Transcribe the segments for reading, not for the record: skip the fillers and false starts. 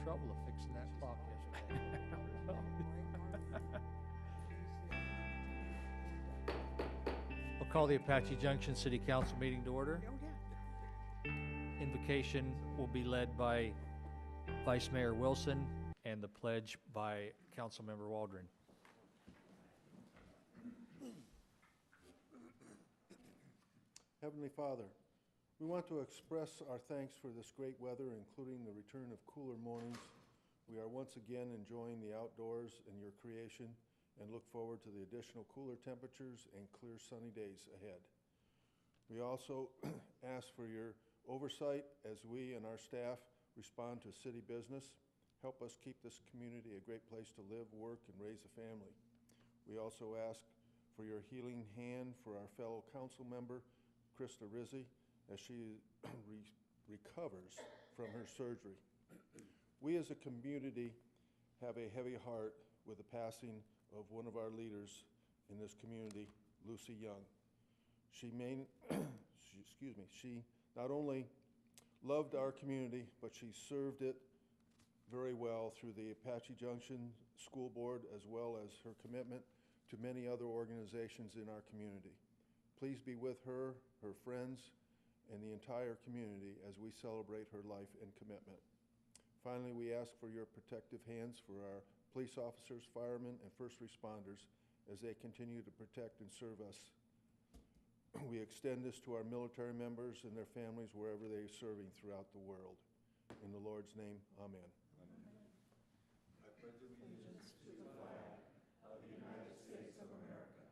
trouble of fixing that clock yesterday. We'll call the Apache Junction City Council meeting to order. Invocation will be led by Vice Mayor Wilson and the pledge by Councilmember Waldron. Heavenly Father, we want to express our thanks for this great weather, including the return of cooler mornings. We are once again enjoying the outdoors and your creation and look forward to the additional cooler temperatures and clear sunny days ahead. We also ask for your oversight as we and our staff respond to city business. Help us keep this community a great place to live, work, and raise a family. We also ask for your healing hand for our fellow council member, Krista Rizzi, as she recovers from her surgery. We as a community have a heavy heart with the passing of one of our leaders in this community, Lucy Young. She not only loved our community, but she served it very well through the Apache Junction School Board, as well as her commitment to many other organizations in our community. Please be with her, her friends, and the entire community as we celebrate her life and commitment. Finally, we ask for your protective hands for our police officers, firemen, and first responders as they continue to protect and serve us. We extend this to our military members and their families wherever they are serving throughout the world. In the Lord's name, amen. I pledge allegiance to the flag of the United States of America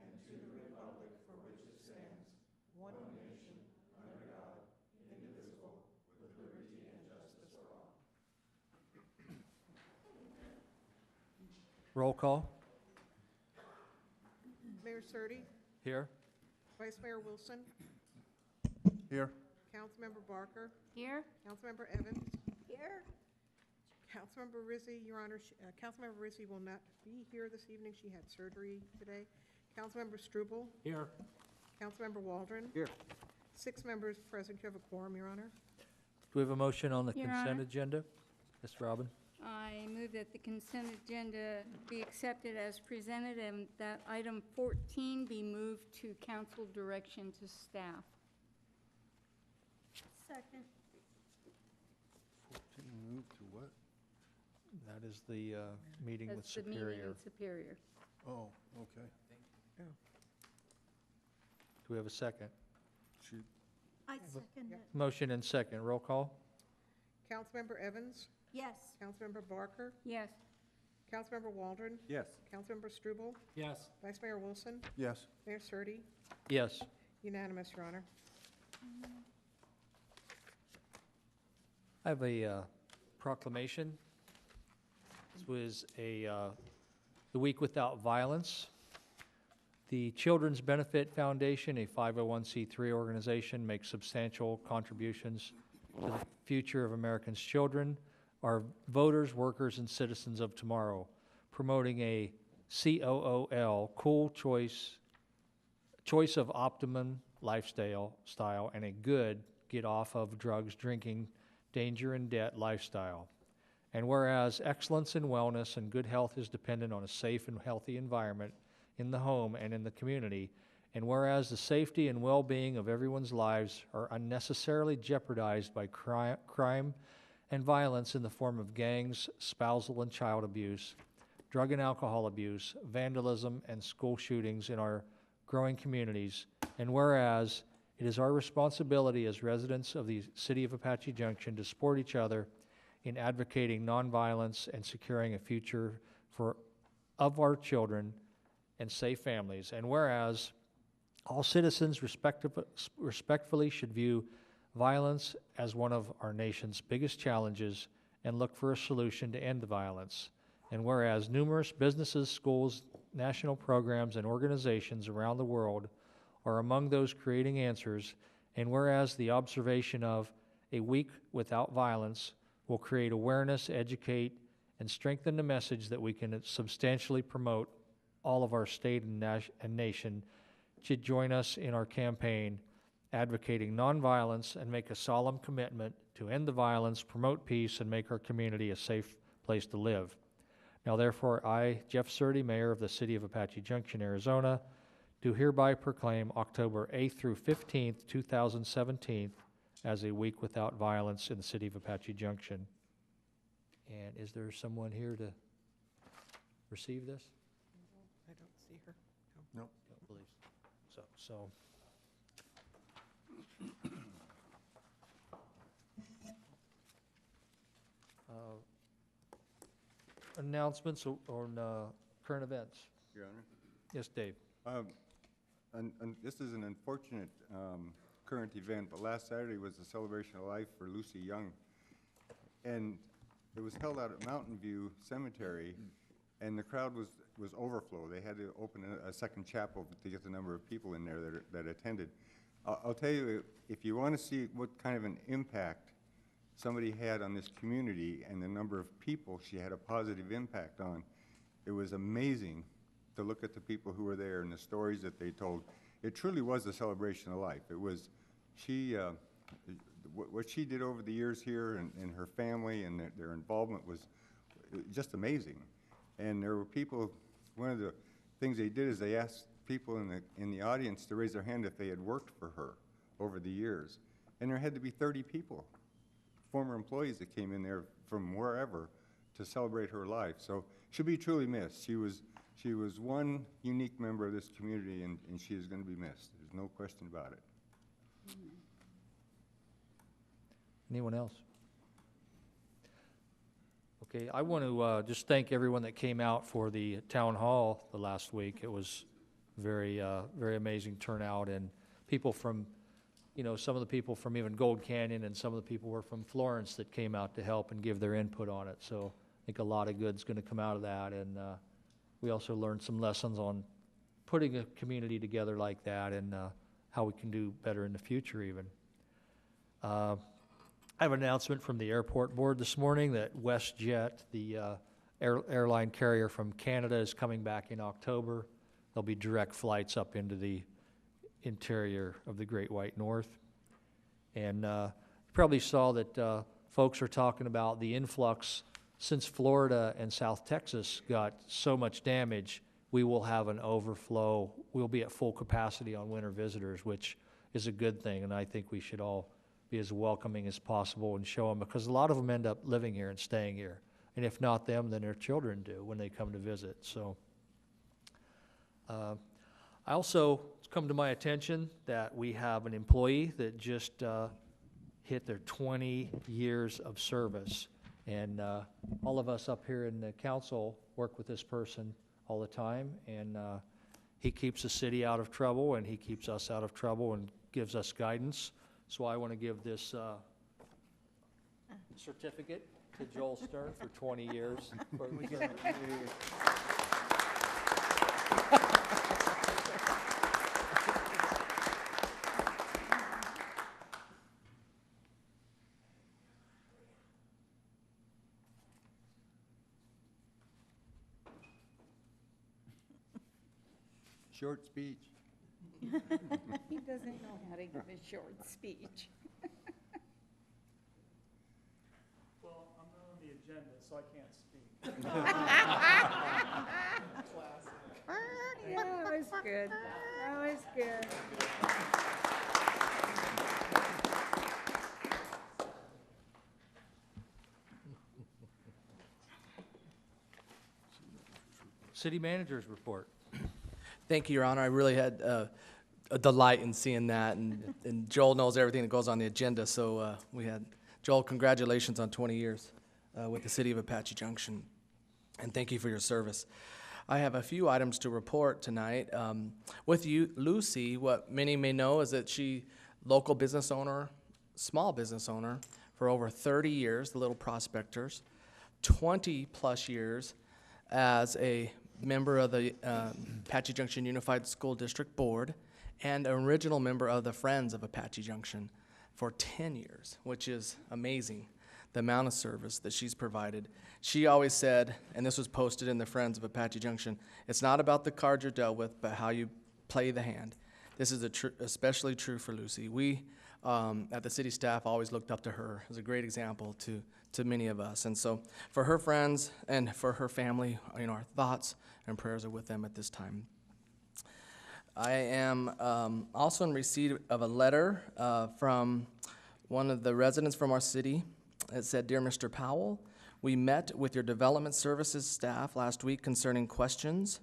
and to the republic for which it stands, one nation, under God, indivisible, with liberty and justice for all. Roll call. Mayor Surtee, Here. Vice Mayor Wilson, Here. Councilmember Barker, Here. Councilmember Evans, Here. Councilmember Rizzi, Your Honor, Councilmember Rizzi will not be here this evening. She had surgery today. Councilmember Struble, Here. Councilmember Waldron. Here. 6 members present. You have a quorum, Your Honor. Do we have a motion on the Your consent Honor. agenda? Ms. Robin? I move that the consent agenda be accepted as presented and that item 14 be moved to council direction to staff. Second. Move to what? That is the meeting with That's the meeting Superior. in Superior. Oh, okay. Do we have a second? I second it. Motion and second. Roll call. Councilmember Evans, Yes. Councilmember Barker, Yes. Councilmember Waldron, Yes. Councilmember Struble, Yes. Vice Mayor Wilson, Yes. Mayor Surtee. Yes. Unanimous, Your Honor. I have a proclamation. This was the Week Without Violence. The Children's Benefit Foundation, a 501c3 organization, makes substantial contributions to the future of Americans' children, our voters, workers, and citizens of tomorrow, promoting a COOL, cool choice of optimum lifestyle, and a good get off of drugs, drinking, danger, and debt lifestyle. And whereas excellence in wellness and good health is dependent on a safe and healthy environment in the home and in the community, and whereas the safety and well-being of everyone's lives are unnecessarily jeopardized by crime and violence in the form of gangs, spousal and child abuse, drug and alcohol abuse, vandalism, and school shootings in our growing communities, and whereas it is our responsibility as residents of the city of Apache Junction to support each other in advocating nonviolence and securing a future of our children and safe families. And whereas all citizens respectfully should view violence as one of our nation's biggest challenges and look for a solution to end the violence. And whereas numerous businesses, schools, national programs, and organizations around the world are among those creating answers, and whereas the observation of a week without violence will create awareness, educate, and strengthen the message that we can substantially promote all of our state and nation to join us in our campaign advocating nonviolence, and make a solemn commitment to end the violence, promote peace, and make our community a safe place to live. Now therefore, I, Jeff Surdy, Mayor of the City of Apache Junction, Arizona, do hereby proclaim October 8th through 15th, 2017 as a week without violence in the City of Apache Junction. And is there someone here to receive this? I don't see her. Nope. Don't believe so. Announcements on current events. Your Honor. Yes, Dave. And this is an unfortunate current event, but last Saturday was the celebration of life for Lucy Young. And it was held out at Mountain View Cemetery, and the crowd was overflow. They had to open a second chapel to get the number of people in there that attended. I'll tell you, if you want to see what kind of an impact somebody had on this community and the number of people she had a positive impact on, it was amazing to look at the people who were there and the stories that they told. It truly was a celebration of life. It was, what she did over the years here and her family and their involvement was just amazing. And there were people, one of the things they did is they asked people in the audience to raise their hand if they had worked for her over the years. And there had to be 30 people, former employees that came in there from wherever to celebrate her life. So she'll be truly missed. She was one unique member of this community, and she is going to be missed. There's no question about it. Anyone else? Okay, I want to just thank everyone that came out for the town hall the last week. It was very, very amazing turnout, and people from, some of the people from even Gold Canyon and some of the people were from Florence that came out to help and give their input on it. So I think a lot of good's going to come out of that, and we also learned some lessons on putting a community together like that and how we can do better in the future even. I have an announcement from the airport board this morning that WestJet, the airline carrier from Canada, is coming back in October. There'll be direct flights up into the interior of the Great White North. And you probably saw that folks are talking about the influx. Since Florida and South Texas got so much damage, we will have an overflow. We'll be at full capacity on winter visitors, which is a good thing, and I think we should all be as welcoming as possible and show them, because a lot of them end up living here and staying here. And if not them, then their children do when they come to visit. So I also, it's come to my attention that we have an employee that just hit their 20 years of service. And all of us up here in the council work with this person all the time, and he keeps the city out of trouble, and he keeps us out of trouble and gives us guidance. So I want to give this certificate to Joel Stern for 20 years. Short speech. He doesn't know how to give a short speech. Well, I'm not on the agenda, so I can't speak. Yeah, that was good. That was good. City managers report. Thank you, Your Honor. I really had a delight in seeing that, and Joel knows everything that goes on the agenda, so Joel, congratulations on 20 years with the City of Apache Junction, and thank you for your service. I have a few items to report tonight. With you, Lucy, what many may know is that she, local business owner, small business owner, for over 30 years, the Little Prospectors, 20-plus years as a member of the Apache Junction Unified School District Board, and an original member of the Friends of Apache Junction for 10 years, which is amazing, the amount of service that she's provided. She always said, and this was posted in the Friends of Apache Junction, it's not about the cards you're dealt with, but how you play the hand. this is especially true for Lucy. We, at the city staff, always looked up to her as a great example to many of us. And so for her friends and for her family, our thoughts and prayers are with them at this time. I am also in receipt of a letter from one of the residents from our city. It said, "Dear Mr. Powell, we met with your development services staff last week concerning questions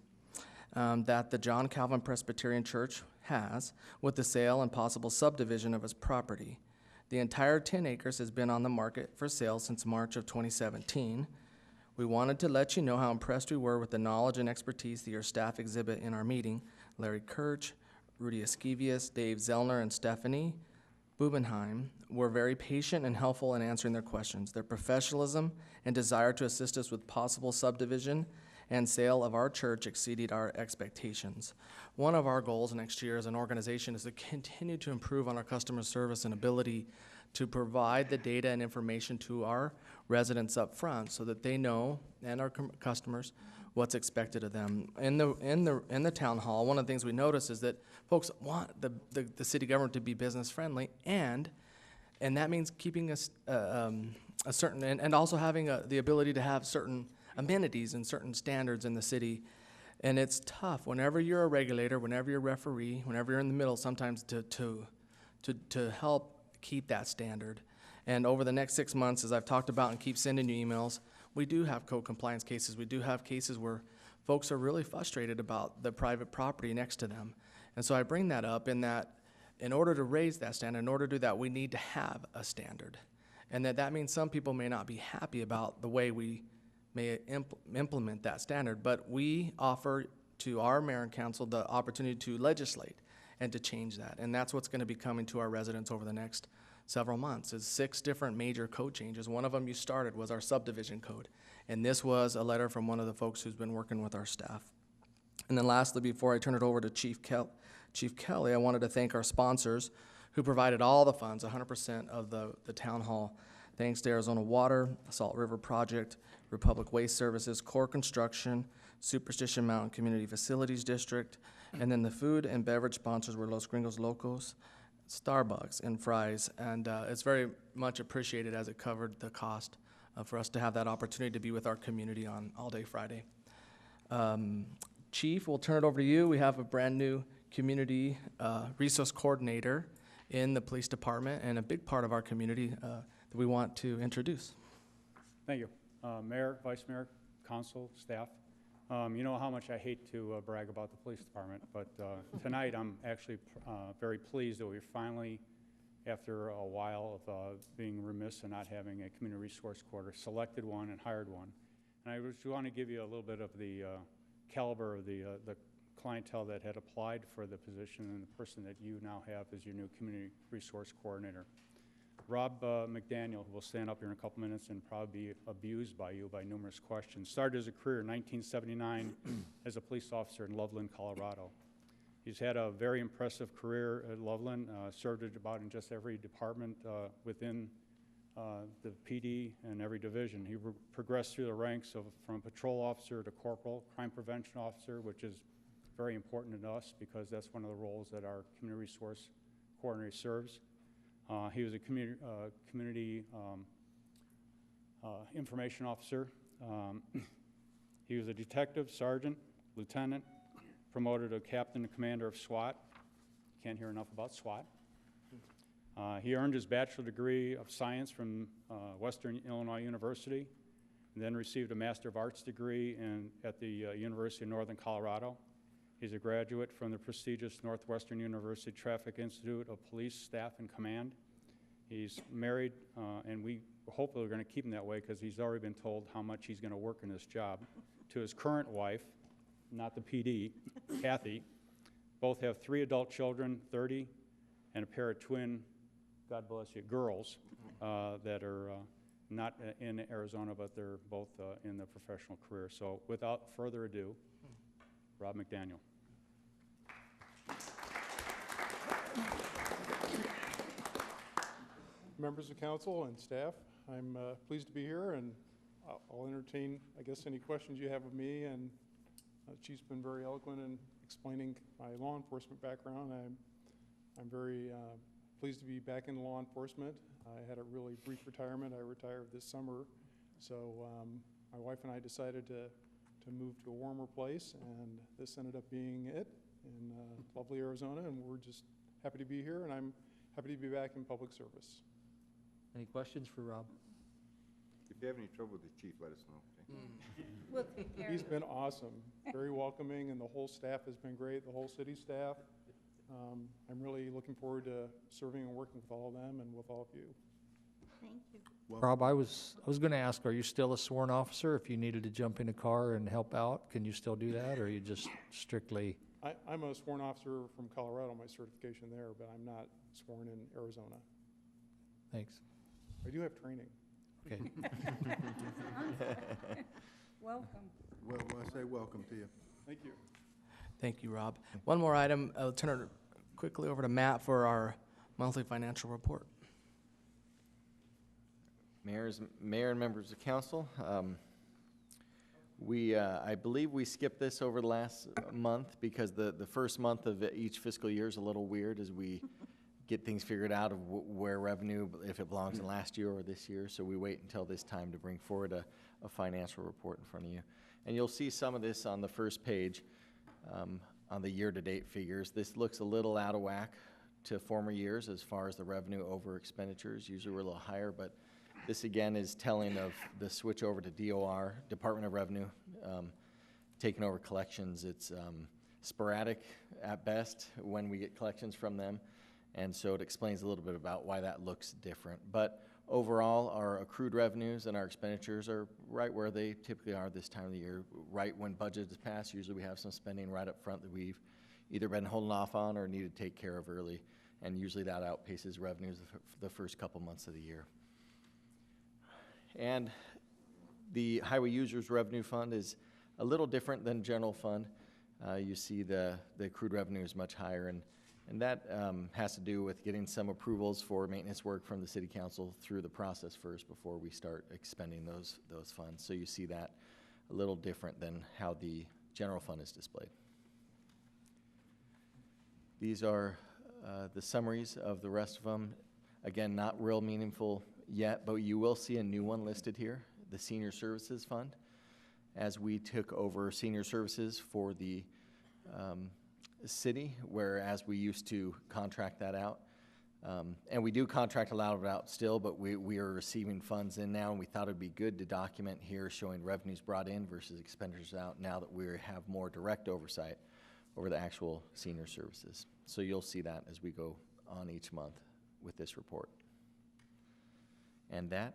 that the John Calvin Presbyterian Church has with the sale and possible subdivision of its property. The entire 10 acres has been on the market for sale since March of 2017. We wanted to let you know how impressed we were with the knowledge and expertise that your staff exhibit in our meeting. Larry Kirch, Rudy Esquivius, Dave Zellner, and Stephanie Bubenheim were very patient and helpful in answering their questions. Their professionalism and desire to assist us with possible subdivision and sale of our church exceeded our expectations. One of our goals next year as an organization is to continue to improve on our customer service and ability to provide the data and information to our residents up front so that they know, and our customers, what's expected of them. In the town hall, one of the things we notice is that folks want the city government to be business friendly, and that means keeping a certain, and also having the ability to have certain amenities and certain standards in the city. And it's tough whenever you're a regulator, whenever you're a referee, whenever you're in the middle, sometimes to help keep that standard. And over the next 6 months, as I've talked about and keep sending you emails, we do have code compliance cases. We do have cases where folks are really frustrated about the private property next to them. And so I bring that up in that in order to raise that standard, in order to do that, we need to have a standard. And that means some people may not be happy about the way we may implement that standard, but we offer to our mayor and council the opportunity to legislate and to change that. And that's what's going to be coming to our residents over the next several months, is 6 different major code changes. One of them you started was our subdivision code. And this was a letter from one of the folks who's been working with our staff. And then lastly, before I turn it over to Chief Kelly, I wanted to thank our sponsors who provided all the funds, 100% of the town hall. Thanks to Arizona Water, Salt River Project, Republic Waste Services, Core Construction, Superstition Mountain Community Facilities District, and then the food and beverage sponsors were Los Gringos Locos, Starbucks, and Fry's. And it's very much appreciated as it covered the cost for us to have that opportunity to be with our community on All Day Friday. Chief, we'll turn it over to you. We have a brand new community resource coordinator in the police department and a big part of our community that we want to introduce. Thank you. Mayor, Vice Mayor, Council, staff. You know how much I hate to brag about the police department, but tonight I'm actually very pleased that we finally, after a while of being remiss and not having a community resource coordinator, selected one and hired one. And I just want to give you a little bit of the caliber of the clientele that had applied for the position and the person that you now have as your new community resource coordinator. Rob McDaniel, who will stand up here in a couple minutes and probably be abused by you by numerous questions, started his career in 1979 as a police officer in Loveland, Colorado. He's had a very impressive career at Loveland, served at about in just every department within the PD and every division. He progressed through the ranks from patrol officer to corporal, crime prevention officer, which is very important to us because that's one of the roles that our community resource coordinator serves. He was a community information officer. He was a detective, sergeant, lieutenant, promoted to captain and commander of SWAT. Can't hear enough about SWAT. He earned his bachelor degree of science from Western Illinois University, and then received a Master of Arts degree at the University of Northern Colorado. He's a graduate from the prestigious Northwestern University Traffic Institute of Police Staff and Command. He's married, and we hopefully are going to keep him that way because he's already been told how much he's going to work in this job, to his current wife, not the PD, Kathy. Both have 3 adult children, 30, and a pair of twin, God bless you, girls that are not in Arizona, but they're both in the professional career. So without further ado, Rob McDaniel. Members of council and staff, I'm pleased to be here, and I'll entertain, I guess, any questions you have of me. And Chief's been very eloquent in explaining my law enforcement background. I'm very pleased to be back in law enforcement. I had a really brief retirement. I retired this summer. So my wife and I decided to move to a warmer place, and this ended up being it in lovely Arizona, and we're just happy to be here, and I'm happy to be back in public service. Any questions for Rob? If you have any trouble with the chief, let us know. Okay? We'll take care of He's it. been awesome, very welcoming, and the whole staff has been great, the whole city staff. I'm really looking forward to serving and working with all of them and with all of you. Thank you. Rob, I was going to ask, are you still a sworn officer? If you needed to jump in a car and help out, can you still do that, or are you just strictly? I'm a sworn officer from Colorado, my certification there, but I'm not sworn in Arizona. Thanks. I do have training. Okay. Welcome. Well, I say welcome to you. Thank you. Thank you, Rob. One more item. I'll turn it quickly over to Matt for our monthly financial report. Mayor and members of council, I believe we skipped this over the last month because the first month of each fiscal year is a little weird as we get things figured out of where revenue, if it belongs in last year or this year. So we wait until this time to bring forward a financial report in front of you. And you'll see some of this on the first page on the year-to-date figures. This looks a little out of whack to former years as far as the revenue over expenditures. Usually we're a little higher, but this again is telling of the switch over to DOR, Department of Revenue, taking over collections. It's sporadic at best when we get collections from them, and so it explains a little bit about why that looks different. But overall, our accrued revenues and our expenditures are right where they typically are this time of the year. Right when budget is passed, usually we have some spending right up front that we've either been holding off on or need to take care of early, and usually that outpaces revenues the first couple months of the year. And the Highway Users Revenue Fund is a little different than general fund. You see the accrued revenue is much higher, and that has to do with getting some approvals for maintenance work from the city council through the process first before we start expending those funds. So you see that a little different than how the general fund is displayed. These are the summaries of the rest of them. Again, not real meaningful yet, but you will see a new one listed here, the Senior Services Fund. As we took over senior services for the city, whereas we used to contract that out. And we do contract a lot of it out still, but we are receiving funds in now, and we thought it'd be good to document here showing revenues brought in versus expenditures out now that we have more direct oversight over the actual senior services. So you'll see that as we go on each month with this report. And that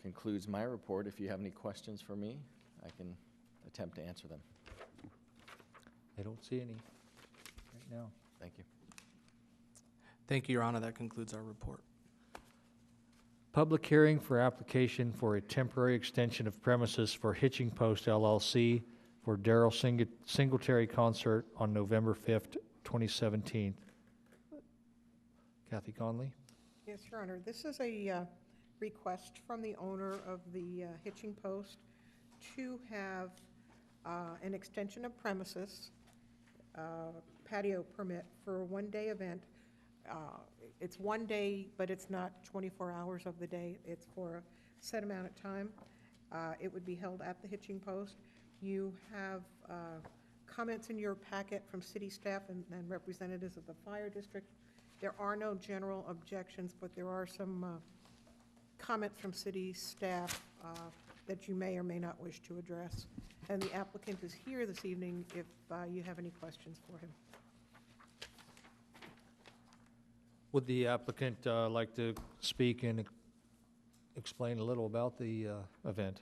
concludes my report. If you have any questions for me, I can attempt to answer them. I don't see any right now. Thank you. Thank you, Your Honor. That concludes our report. Public hearing for application for a temporary extension of premises for Hitching Post LLC for Daryl Singletary concert on November 5th, 2017. Kathy Conley? Yes, Your Honor. This is a request from the owner of the Hitching Post to have an extension of premises, patio permit for a one-day event. It's one day, but it's not 24 hours of the day. It's for a set amount of time. It would be held at the Hitching Post. You have comments in your packet from city staff and representatives of the fire district. There are no general objections, but there are some comments from city staff that you may or may not wish to address. And the applicant is here this evening if you have any questions for him. Would the applicant like to speak and explain a little about the event?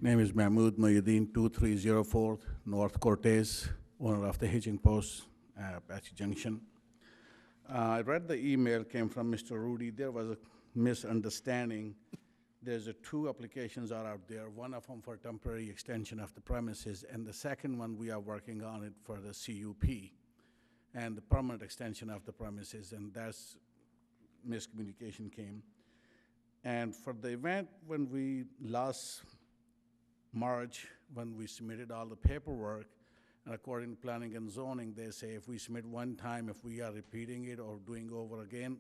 Name is Mahmoud Mohyuddin, 2304 North Cortez, owner of the Hitching Post, Apache Junction. I read the email came from Mr. Rudy. There was a misunderstanding. There's two applications are out there, one of them for temporary extension of the premises, and the second one we are working on it for the CUP and the permanent extension of the premises, and that's miscommunication came. And for the event, when we last March, when we submitted all the paperwork, and according to planning and zoning, they say if we submit one time, if we are repeating it or doing over again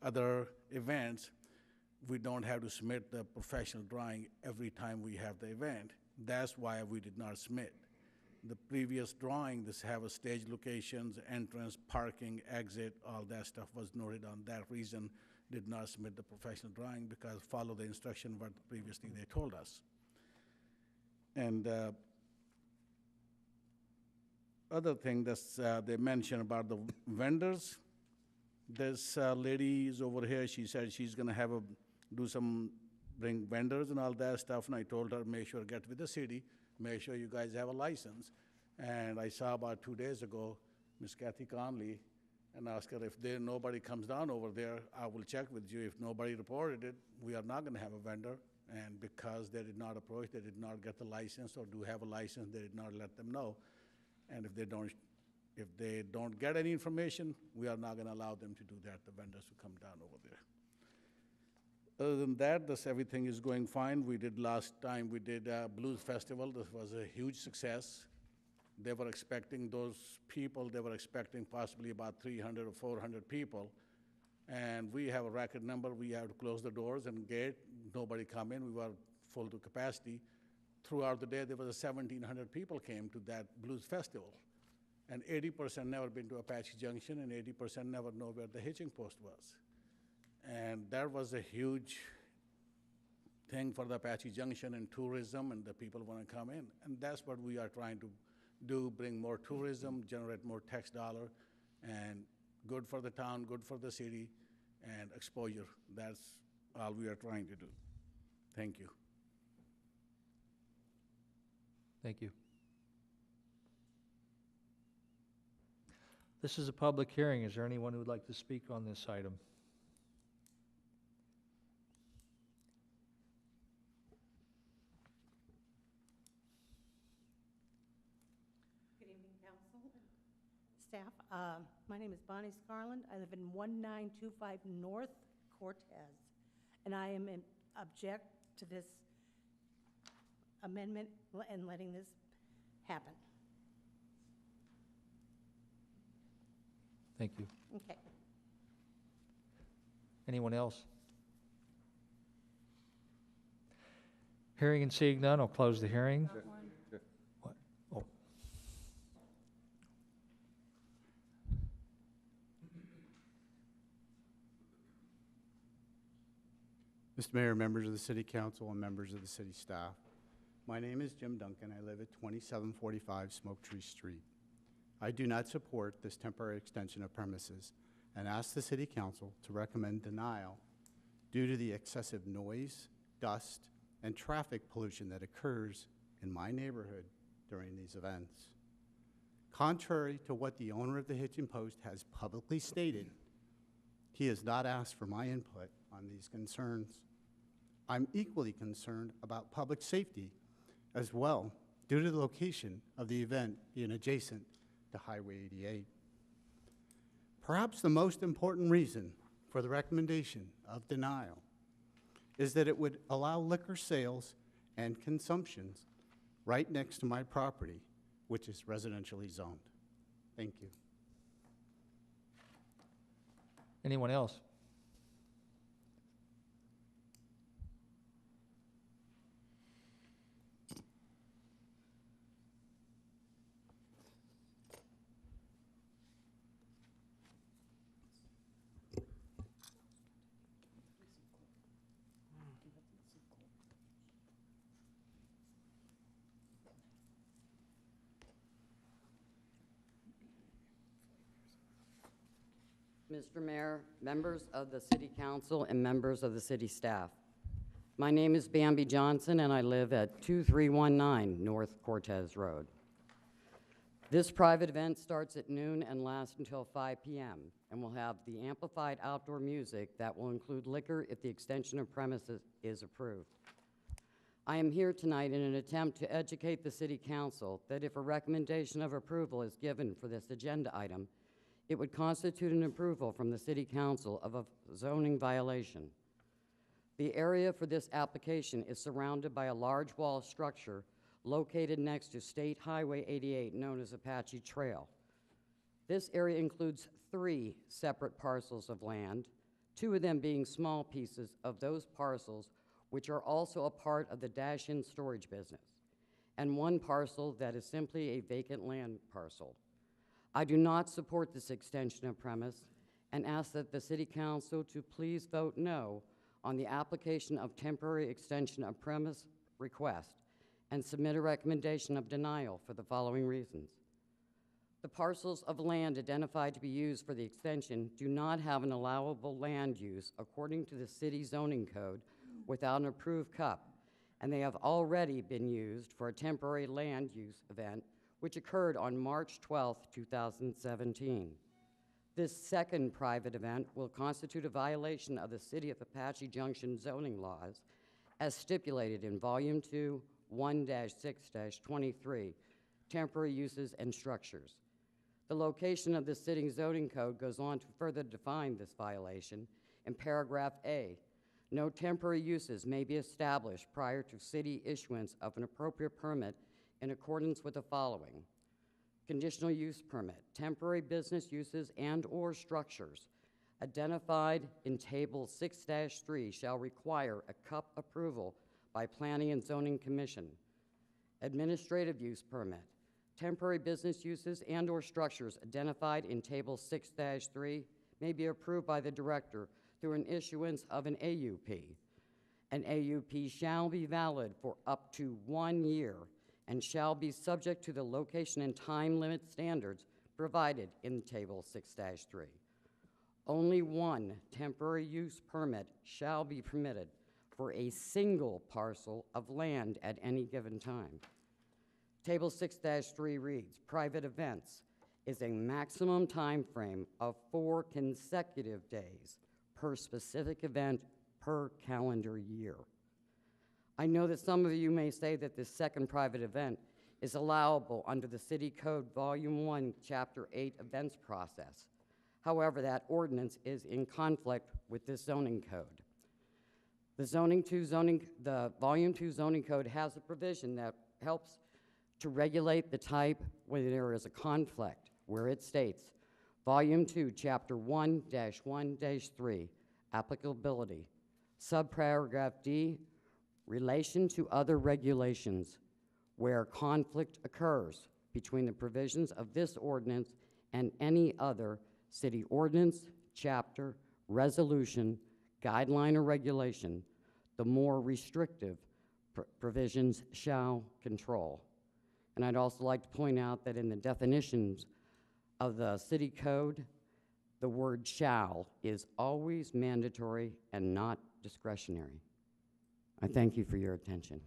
other events, we don't have to submit the professional drawing every time we have the event. That's why we did not submit. The previous drawing, this have a stage locations, entrance, parking, exit, all that stuff was noted on that reason, did not submit the professional drawing because follow the instruction what previously they told us. And other thing that's they mentioned about the vendors. This lady is over here, she said she's gonna have bring vendors and all that stuff, and I told her, make sure get with the city, make sure you guys have a license. And I saw about 2 days ago, Miss Kathy Conley, and asked her if nobody comes down over there, I will check with you. If nobody reported it, we are not gonna have a vendor. And because they did not approach, they did not get the license, or do have a license, they did not let them know. And if they don't get any information, we are not gonna allow them to do that, the vendors who come down over there. Other than that, everything is going fine. Last time we did Blues Festival. This was a huge success. They were expecting those people, they were expecting possibly about 300 or 400 people. And we have a record number. We have to close the doors and gate. Nobody come in. We were full to capacity. Throughout the day, there was 1,700 people came to that Blues Festival. And 80% never been to Apache Junction, and 80% never know where the Hitching Post was. And that was a huge thing for the Apache Junction and tourism, and the people want to come in. And that's what we are trying to do, bring more tourism, generate more tax dollar, and good for the town, good for the city, and exposure. That's all we are trying to do. Thank you. Thank you. This is a public hearing. Is there anyone who would like to speak on this item? Good evening, council and staff. My name is Bonnie Scarland. I live in 1925 North Cortez, and I am object to this amendment and letting this happen. Thank you. Okay. Anyone else? Hearing and seeing none, I'll close the hearing. What? Oh. Mr. Mayor, members of the City Council, and members of the city staff. My name is Jim Duncan. I live at 2745 Smoke Tree Street. I do not support this temporary extension of premises and ask the City Council to recommend denial due to the excessive noise, dust, and traffic pollution that occurs in my neighborhood during these events. Contrary to what the owner of the Hitching Post has publicly stated, he has not asked for my input on these concerns. I'm equally concerned about public safety as well, due to the location of the event being adjacent to Highway 88. Perhaps the most important reason for the recommendation of denial is that it would allow liquor sales and consumptions right next to my property, which is residentially zoned. Thank you. Anyone else? Mr. Mayor, members of the City Council, and members of the city staff. My name is Bambi Johnson, and I live at 2319 North Cortez Road. This private event starts at noon and lasts until 5 p.m. and will have the amplified outdoor music that will include liquor if the extension of premises is approved. I am here tonight in an attempt to educate the City Council that if a recommendation of approval is given for this agenda item, It would constitute an approval from the City Council of a zoning violation. The area for this application is surrounded by a large wall structure located next to State Highway 88, known as Apache Trail. This area includes 3 separate parcels of land, 2 of them being small pieces of those parcels which are also a part of the dash-in storage business, and 1 parcel that is simply a vacant land parcel. I do not support this extension of premise and ask that the City Council to please vote no on the application of temporary extension of premise request and submit a recommendation of denial for the following reasons. The parcels of land identified to be used for the extension do not have an allowable land use according to the city zoning code without an approved CUP, and they have already been used for a temporary land use event which occurred on March 12, 2017. This second private event will constitute a violation of the City of Apache Junction zoning laws as stipulated in Volume 2, 1-6-23, Temporary Uses and Structures. The location of the city zoning code goes on to further define this violation in paragraph A. No temporary uses may be established prior to city issuance of an appropriate permit in accordance with the following. Conditional use permit, temporary business uses and/or structures identified in Table 6-3 shall require a CUP approval by Planning and Zoning Commission. Administrative use permit, temporary business uses and/or structures identified in Table 6-3 may be approved by the director through an issuance of an AUP. An AUP shall be valid for up to 1 year and shall be subject to the location and time limit standards provided in Table 6-3. Only 1 temporary use permit shall be permitted for a single parcel of land at any given time. Table 6-3 reads, private events is a maximum time frame of 4 consecutive days per specific event per calendar year. I know that some of you may say that this second private event is allowable under the City Code Volume 1, Chapter 8 events process. However, that ordinance is in conflict with this zoning code. The Volume 2 zoning code has a provision that helps to regulate the type where there is a conflict, where it states, Volume 2, Chapter 1-1-3, applicability, subparagraph D, relation to other regulations where conflict occurs between the provisions of this ordinance and any other city ordinance, chapter, resolution, guideline, or regulation, the more restrictive provisions shall control. And I'd also like to point out that in the definitions of the city code, the word shall is always mandatory and not discretionary. I thank you for your attention.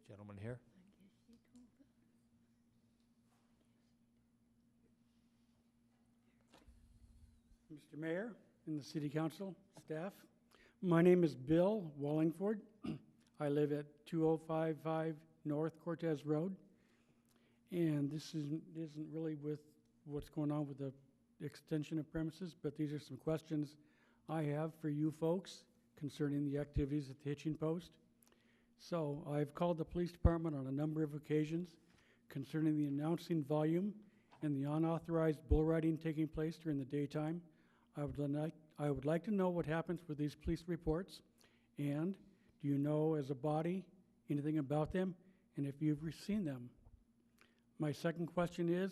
Gentleman here. Mr. Mayor and the City Council, staff, my name is Bill Wallingford. I live at 2055 North Cortez Road, and this isn't really with what's going on with the extension of premises, but these are some questions I have for you folks concerning the activities at the Hitching Post. So I've called the police department on a number of occasions concerning the announcing volume and the unauthorized bull riding taking place during the daytime. I would like to know what happens with these police reports, and do you know as a body anything about them, and if you've seen them? My second question is,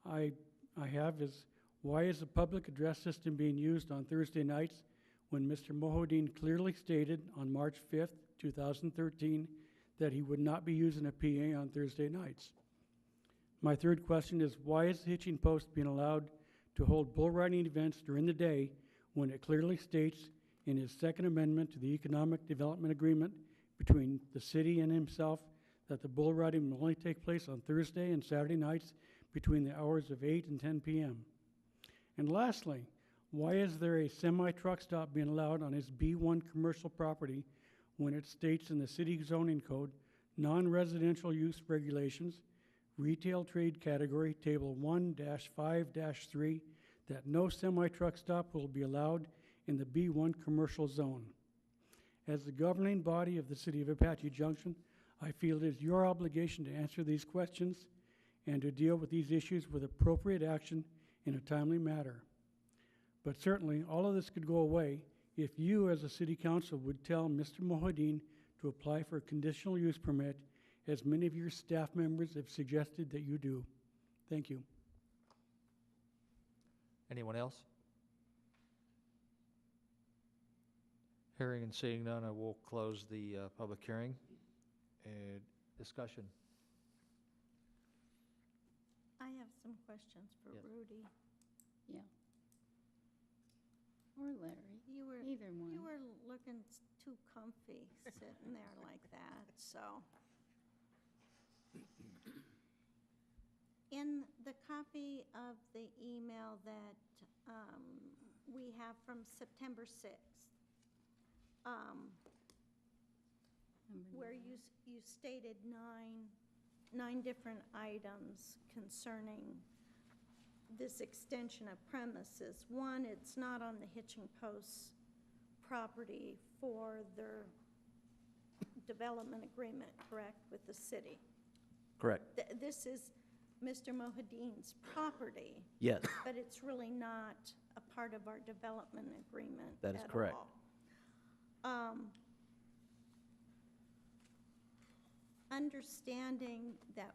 why is the public address system being used on Thursday nights when Mr. Mohodine clearly stated on March 5th, 2013, that he would not be using a PA on Thursday nights? My third question is, why is the Hitching Post being allowed to hold bull riding events during the day when it clearly states in his Second Amendment to the Economic Development Agreement between the city and himself that the bull riding will only take place on Thursday and Saturday nights between the hours of 8 and 10 p.m.? And lastly, why is there a semi-truck stop being allowed on his B1 commercial property when it states in the city zoning code non-residential use regulations retail trade category, Table 1-5-3, that no semi-truck stop will be allowed in the B1 commercial zone. As the governing body of the City of Apache Junction, I feel it is your obligation to answer these questions and to deal with these issues with appropriate action in a timely manner. But certainly, all of this could go away if you, as a city council, would tell Mr. Mohadeen to apply for a conditional use permit, as many of your staff members have suggested that you do. Thank you. Anyone else? Hearing and seeing none, I will close the public hearing and discussion. I have some questions for Yes. Rudy. Yeah. Or Larry, either one. You were looking too comfy sitting there like that, so. In the copy of the email that we have from September 6th, where you stated nine different items concerning this extension of premises. One, it's not on the Hitching Post property for their development agreement, correct, with the city? Correct. This is Mr. Mohadeen's property. Yes. But it's really not a part of our development agreement That is at correct. all. Understanding that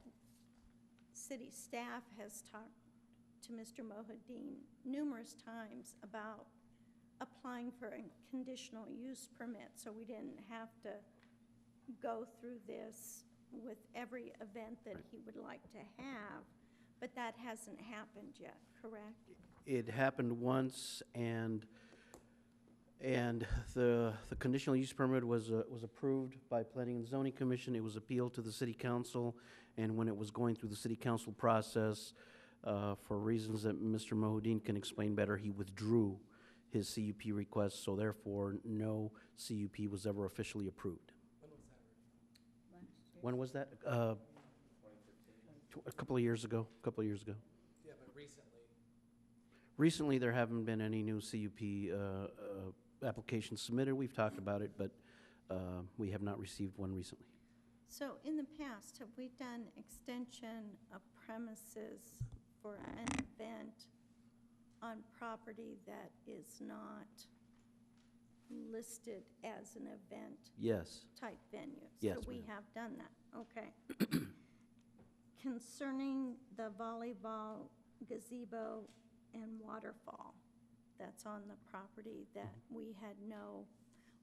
city staff has talked to Mr. Mohadeen numerous times about applying for a conditional use permit, so we didn't have to go through this with every event that he would like to have, but that hasn't happened yet, correct? It happened once, and the conditional use permit was approved by Planning and Zoning Commission. It was appealed to the City Council, and when it was going through the City Council process, for reasons that Mr. Mohadeen can explain better, he withdrew his CUP request, so therefore no CUP was ever officially approved. When was that? A couple of years ago. Yeah, but recently? Recently, there haven't been any new CUP applications submitted. We've talked about it, but we have not received one recently. So in the past, have we done extension of premises for an event on property that is not listed as an event? Yes. Type venue? Yes, So we ma'am. have done that, okay. Concerning the volleyball gazebo and waterfall that's on the property that we had no,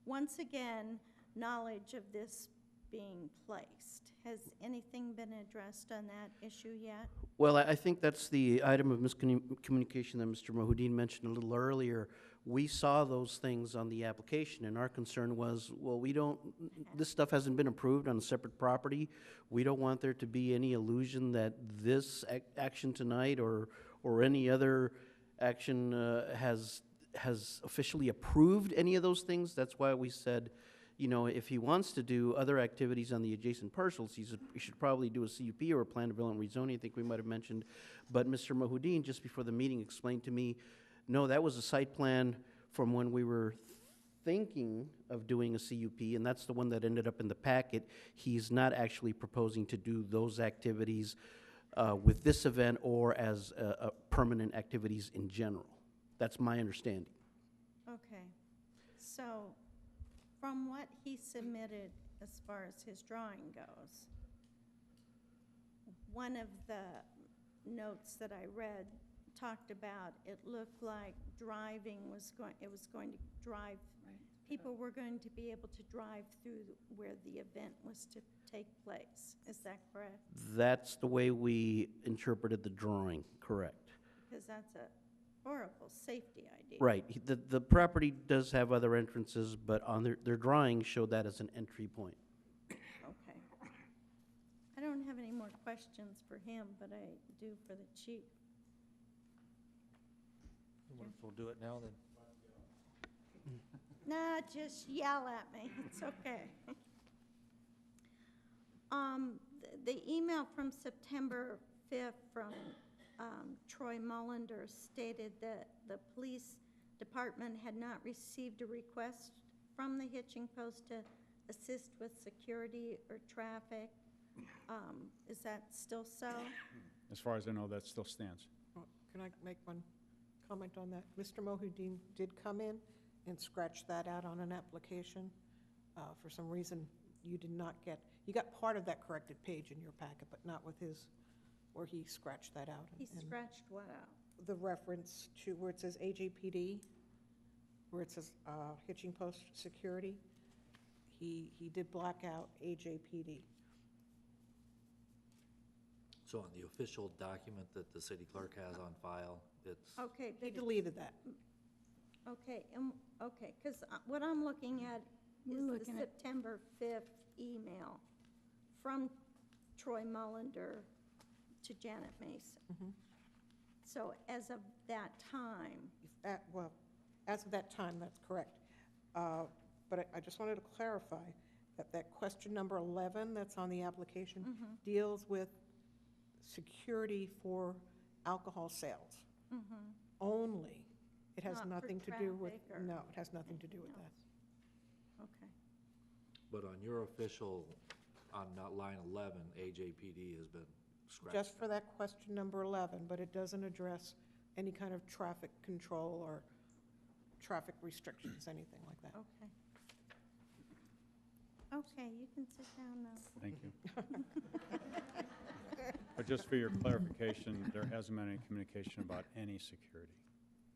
once again, knowledge of this being placed. Has anything been addressed on that issue yet? Well, I think that's the item of miscommunication that Mr. Mohadeen mentioned a little earlier. We saw those things on the application, and our concern was, well, this stuff hasn't been approved on a separate property. We don't want there to be any illusion that this action tonight or any other action has officially approved any of those things. That's why we said, you know, if he wants to do other activities on the adjacent parcels, he should probably do a CUP or a plan development rezoning, I think we might have mentioned. But Mr. Mohadeen, just before the meeting, explained to me, no, that was a site plan from when we were thinking of doing a CUP, and that's the one that ended up in the packet. He's not actually proposing to do those activities with this event or as permanent activities in general. That's my understanding. Okay. So from what he submitted as far as his drawing goes, one of the notes that I read talked about, it looked like driving was going to drive, people were going to be able to drive through where the event was to take place. Is that correct? That's the way we interpreted the drawing, correct. Because that's a horrible safety idea. Right. The property does have other entrances, but on their drawing showed that as an entry point. Okay. I don't have any more questions for him, but I do for the chief. We'll do it now then. Nah, just yell at me. It's okay. The email from September 5th from Troy Mullender stated that the police department had not received a request from the Hitching Post to assist with security or traffic. Is that still so? As far as I know, that still stands. Oh, can I make one comment on that? Mr. Mohudin did come in and scratch that out on an application. For some reason, you did not get, you got part of that corrected page in your packet, but not with his, where he scratched that out. He And scratched what out? the reference to where it says AJPD, where it says Hitching Post Security, he did black out AJPD. So on the official document that the city clerk has on file, it's, Okay, He but, deleted that. okay, okay, because what I'm looking at We're is the looking at- September 5th email from Troy Mullender to Janet Mason. Mhm. So as of that time, Well, as of that time, that's correct. But I just wanted to clarify that question number 11 that's on the application deals with security for alcohol sales only. It has Not for nothing to do with, traffic or- no, it has nothing to do with No. that. okay. but on your official, on not line 11, AJPD has been scratched. Just for that question number 11, but it doesn't address any kind of traffic control or traffic restrictions, anything like that. Okay. Okay, you can sit down now. Thank you. But just for your clarification, there hasn't been any communication about any security.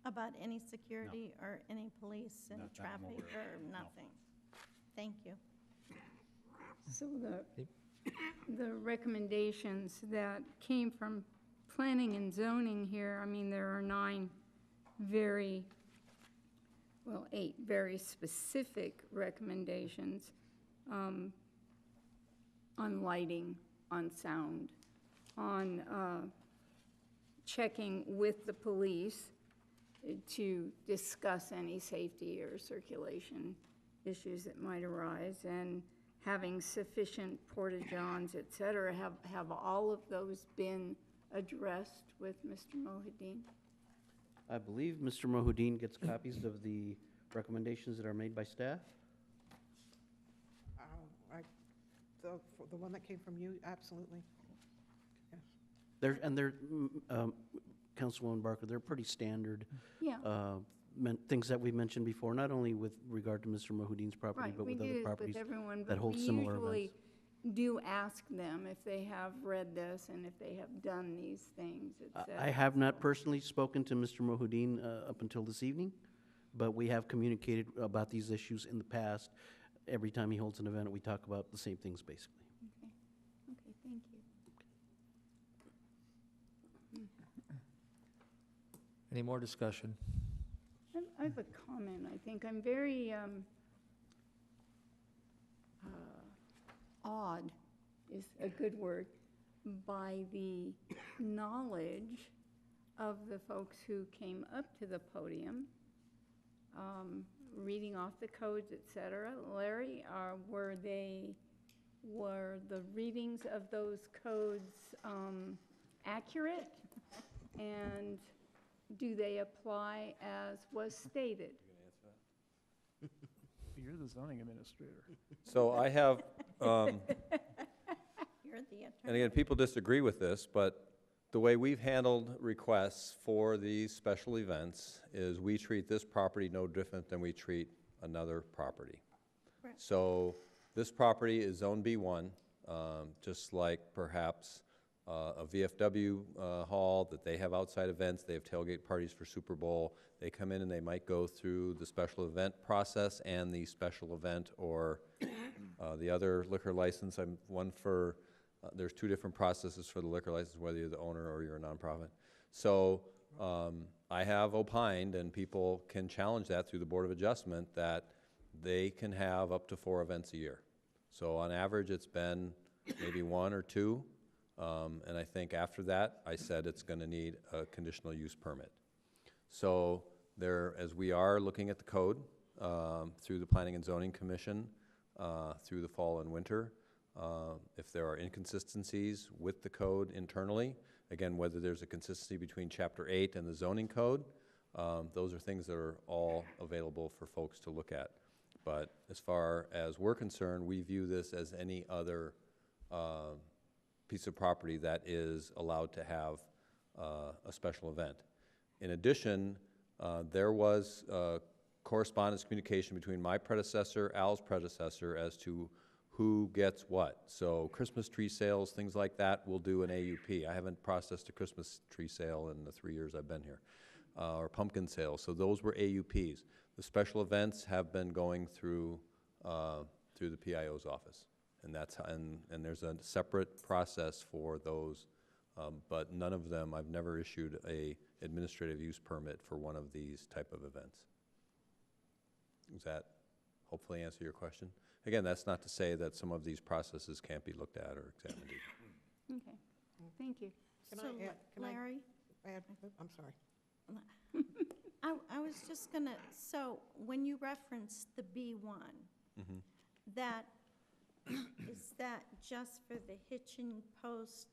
About any security or any police and Not that I'm traffic aware or of, no. nothing? Thank you. So the recommendations that came from planning and zoning here, I mean, there are 8 very specific recommendations on lighting, on sound, on checking with the police to discuss any safety or circulation issues that might arise, and having sufficient porta-johns, et cetera. Have all of those been addressed with Mr. Mohudin? I believe Mr. Mohudin gets copies of the recommendations that are made by staff. The one that came from you, absolutely. Yes. They're, Councilwoman Barker, they're pretty standard Yeah. things that we mentioned before, not only with regard to Mr. Mohudin's property, Right, but we with do other this properties with everyone, that but hold we similar usually events. do ask them if they have read this and if they have done these things, et cetera. I have not So- personally spoken to Mr. Mohudin up until this evening, but we have communicated about these issues in the past. Every time he holds an event, we talk about the same things, basically. Okay, thank you. Any more discussion? I have a comment. I think I'm very awed, is a good word, by the knowledge of the folks who came up to the podium, reading off the codes, et cetera. Larry, were the readings of those codes accurate? And do they apply as was stated? You're the zoning administrator. So I have, You're the attorney. and again, people disagree with this, but the way we've handled requests for these special events is we treat this property no different than we treat another property. Correct. So this property is Zone B1, just like perhaps a VFW hall that they have outside events. They have tailgate parties for Super Bowl. They come in and they might go through the special event process and the special event or the other liquor license. There's two different processes for the liquor license, whether you're the owner or you're a nonprofit. So I have opined, and people can challenge that through the Board of Adjustment, that they can have up to 4 events a year. So on average, it's been maybe 1 or 2. And I think after that, I said it's going to need a conditional use permit. So as we are looking at the code through the Planning and Zoning Commission through the fall and winter, If there are inconsistencies with the code internally, again, whether there's a consistency between Chapter 8 and the zoning code, those are things that are all available for folks to look at. But as far as we're concerned, we view this as any other piece of property that is allowed to have a special event. In addition, there was correspondence communication between my predecessor, Al's predecessor, as to who gets what. So Christmas tree sales, things like that, we'll do an AUP. I haven't processed a Christmas tree sale in the 3 years I've been here, or pumpkin sales. So those were AUPs. The special events have been going through the PIO's office, and there's a separate process for those, but none of them, I've never issued a administrative use permit for one of these type of events. Does that hopefully answer your question? Again, that's not to say that some of these processes can't be looked at or examined. Okay, thank you. Can So, I add, Larry? I'm sorry. I was just gonna, so when you reference the B1, Mm-hmm. that, is that just for the Hitching Post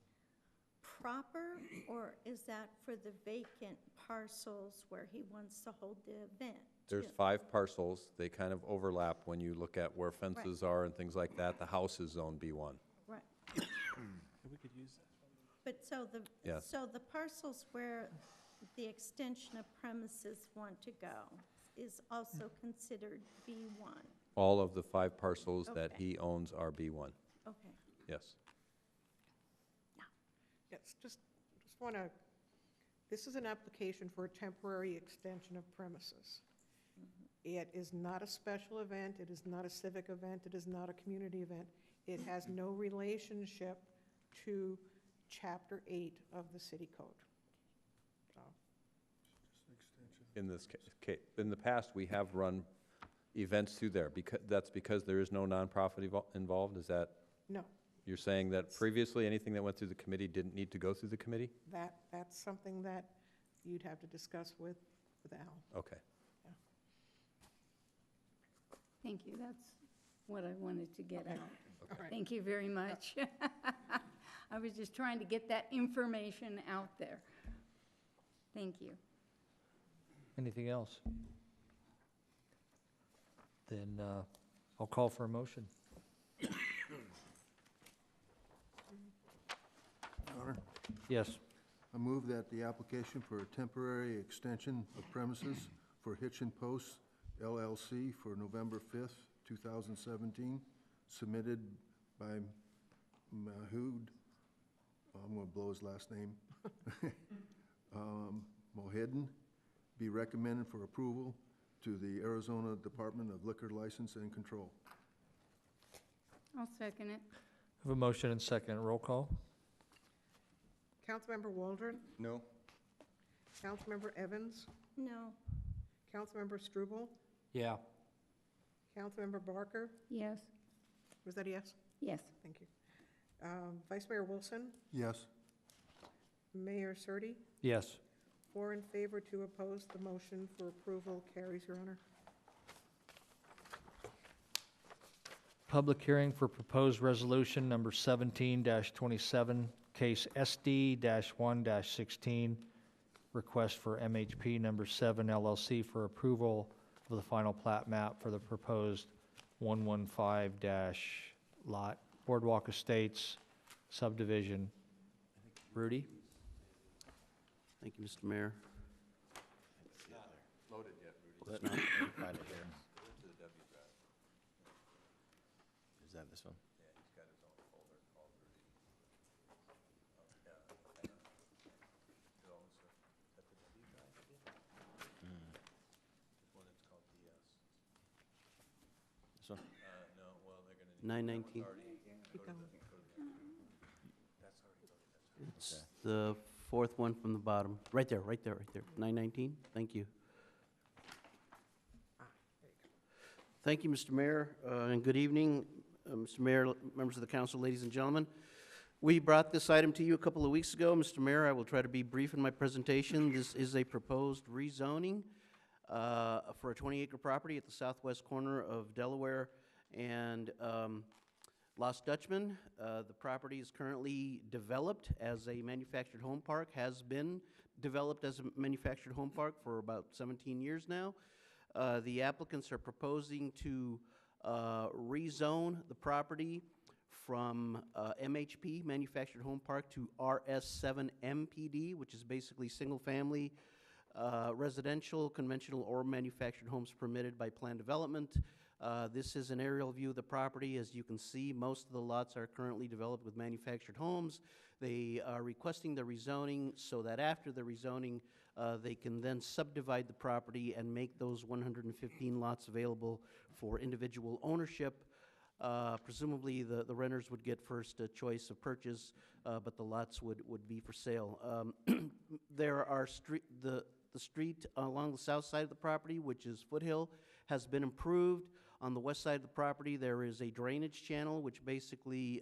proper, or is that for the vacant parcels where he wants to hold the event? There's too? 5 parcels. They kind of overlap when you look at where fences are and things like that. The house is zone B1. Right. We could use that. But Yes. so the parcels where the extension of premises want to go is also considered B1? All of the 5 parcels that Okay. he owns are B1. Okay. Yes. Yes, just want to, this is an application for a temporary extension of premises. It is not a special event, it is not a civic event, it is not a community event. It has no relationship to Chapter 8 of the city code. So, In this case, in the past, we have run events through there. That's because there is no nonprofit involved? Is that, no, you're saying that previously, anything that went through the committee didn't need to go through the committee? that's something that you'd have to discuss with Al. Okay. Thank you, that's what I wanted to get Okay. out. All right. Thank you very much. I was just trying to get that information out there. Thank you. Anything else? Then I'll call for a motion. Honor, Yes. I move that the application for a temporary extension of premises for Hitching Post LLC for November 5th, 2017, submitted by Mahood, I'm going to blow his last name, Mohedin, be recommended for approval to the Arizona Department of Liquor License and Control. I'll second it. I have a motion and second. Roll call? Councilmember Waldron, No? Councilmember Evans, No. Councilmember Struble, Yeah. Councilmember Barker, Yes? was that a yes? Yes. Thank you. Vice Mayor Wilson, Yes. Mayor Surtee, Yes. 4 in favor, 2 opposed. The motion for approval carries, Your Honor. Public hearing for proposed resolution number 17-27, case SD-1-16, request for MHP number 7 LLC for approval of the final plat map for the proposed 115-lot Boardwalk Estates Subdivision. Rudy? Thank you, Mr. Mayor. Loaded yet, Rudy? Let's not find it here. Is that this one? Yeah, he's got his own folder called Rudy. This one? No, well, they're gonna. 919. Keep going. It's the fourth one from the bottom. Right there, right there, right there. 919, thank you. Thank you, Mr. Mayor, and good evening, Mr. Mayor, members of the council, ladies and gentlemen. We brought this item to you a couple of weeks ago. Mr. Mayor, I will try to be brief in my presentation. This is a proposed rezoning for a 20-acre property at the southwest corner of Delaware and Lost Dutchman, the property is currently developed as a manufactured home park, has been developed as a manufactured home park for about 17 years now. The applicants are proposing to rezone the property from MHP, Manufactured Home Park, to RS7 MPD, which is basically single-family residential, conventional, or manufactured homes permitted by plan development. This is an aerial view of the property. As you can see, most of the lots are currently developed with manufactured homes. They are requesting the rezoning so that after the rezoning, they can then subdivide the property and make those 115 lots available for individual ownership. Presumably, the renters would get first choice of purchase, but the lots would be for sale. There are the street along the south side of the property, which is Foothill, has been improved. On the west side of the property, there is a drainage channel, which basically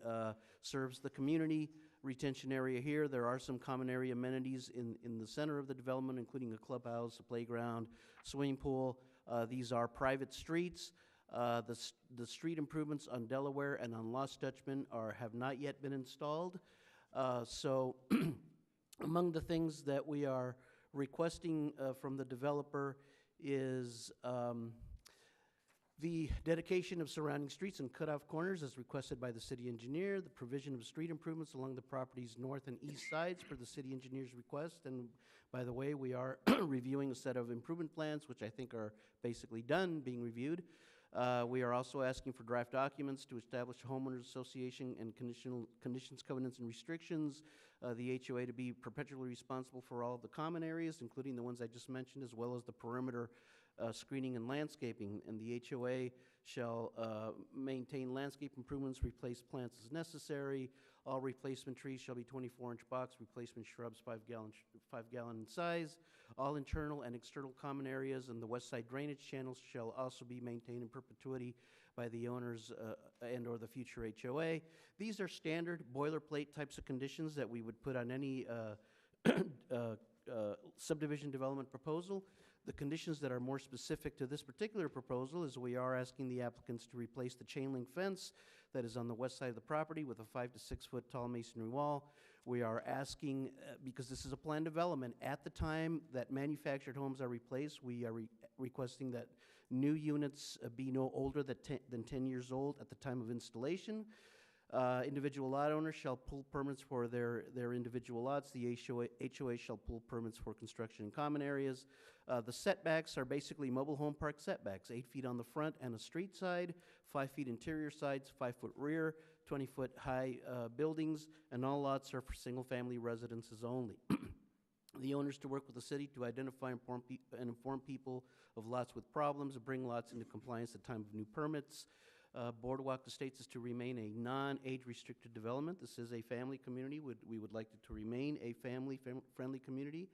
serves the community retention area here. There are some common area amenities in the center of the development, including a clubhouse, a playground, swimming pool. These are private streets. The street improvements on Delaware and on Lost Dutchman have not yet been installed. So among the things that we are requesting from the developer is the dedication of surrounding streets and cutoff corners as requested by the city engineer, the provision of street improvements along the property's north and east sides per the city engineer's request. And by the way, we are reviewing a set of improvement plans, which I think are basically done being reviewed. We are also asking for draft documents to establish a homeowners association and conditions, covenants, and restrictions. The HOA to be perpetually responsible for all of the common areas, including the ones I just mentioned, as well as the perimeter screening and landscaping. And the HOA shall maintain landscape improvements, replace plants as necessary. All replacement trees shall be 24-inch box, replacement shrubs 5-gallon in size. All internal and external common areas and the west side drainage channels shall also be maintained in perpetuity by the owners and or the future HOA. These are standard boilerplate types of conditions that we would put on any subdivision development proposal. The conditions that are more specific to this particular proposal is we are asking the applicants to replace the chain link fence that is on the west side of the property with a 5 to 6 foot tall masonry wall. We are asking, because this is a planned development, at the time that manufactured homes are replaced, we are requesting that new units be no older than 10 years old at the time of installation. Individual lot owners shall pull permits for their individual lots. The HOA shall pull permits for construction in common areas. The setbacks are basically mobile home park setbacks, 8 feet on the front and a street side, 5 feet interior sides, 5-foot rear, 20-foot high buildings, and all lots are for single-family residences only. The owners to work with the city to identify and inform people of lots with problems, bring lots into compliance at time of new permits. Boardwalk Estates is to remain a non-age restricted development. This is a family community. We would like it to remain a family-friendly community.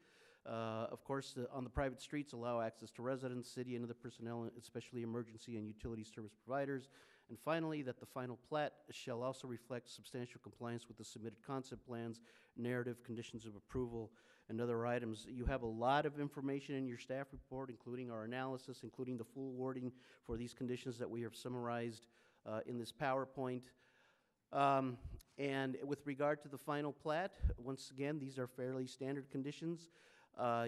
Of course, on the private streets, allow access to residents, city, and other personnel, especially emergency and utility service providers. And finally, that the final plat shall also reflect substantial compliance with the submitted concept plans, narrative, conditions of approval, and other items. You have a lot of information in your staff report, including our analysis, including the full wording for these conditions that we have summarized in this PowerPoint. And with regard to the final plat, once again, these are fairly standard conditions.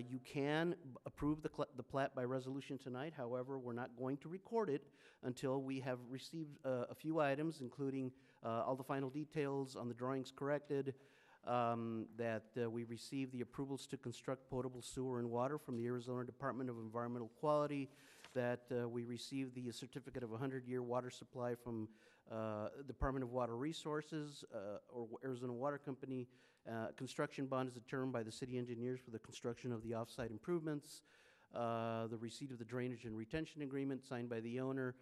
You can approve the plat by resolution tonight. However, we're not going to record it until we have received a few items, including all the final details on the drawings corrected, that we receive the approvals to construct potable sewer and water from the Arizona Department of Environmental Quality, that we receive the certificate of 100-year water supply from Department of Water Resources or Arizona Water Company. Construction bond is determined by the city engineers for the construction of the off-site improvements. The receipt of the drainage and retention agreement signed by the owner.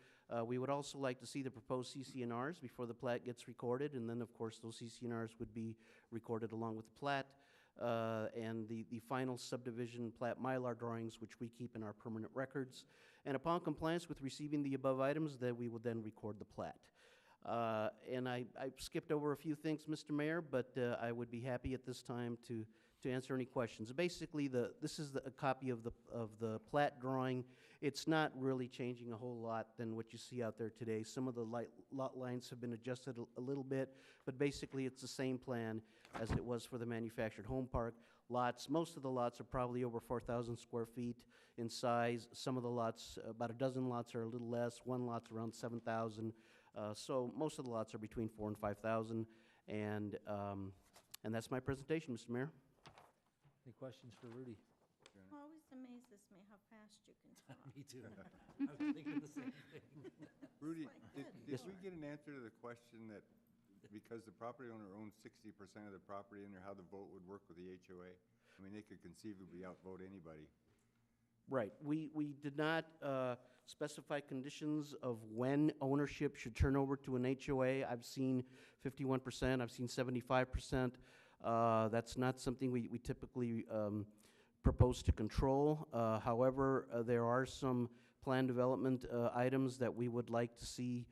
We would also like to see the proposed CC&Rs before the plat gets recorded, and then, of course, those CC&Rs would be recorded along with the plat, and the final subdivision plat Mylar drawings, which we keep in our permanent records. And upon compliance with receiving the above items, then we would then record the plat. And I skipped over a few things, Mr. Mayor, but I would be happy at this time to answer any questions. Basically, this is a copy of the plat drawing. it's not really changing a whole lot than what you see out there today. Some of the lot lines have been adjusted a little bit, but basically it's the same plan as it was for the manufactured home park lots. Most of the lots are probably over 4,000 square feet in size. Some of the lots, about a dozen lots are a little less. One lot's around 7,000. So most of the lots are between 4,000 and 5,000. And that's my presentation, Mr. Mayor. Any questions for Rudy? Always amazes me how fast you can talk. Me too. I was thinking the same thing. Rudy, my did goodness. we get an answer to the question that because the property owner owns 60% of the property in there, how the vote would work with the HOA? I mean, they could conceivably outvote anybody. Right. We did not specify conditions of when ownership should turn over to an HOA. I've seen 51%, I've seen 75%. That's not something we typically propose to control. However, there are some plan development items that we would like to see,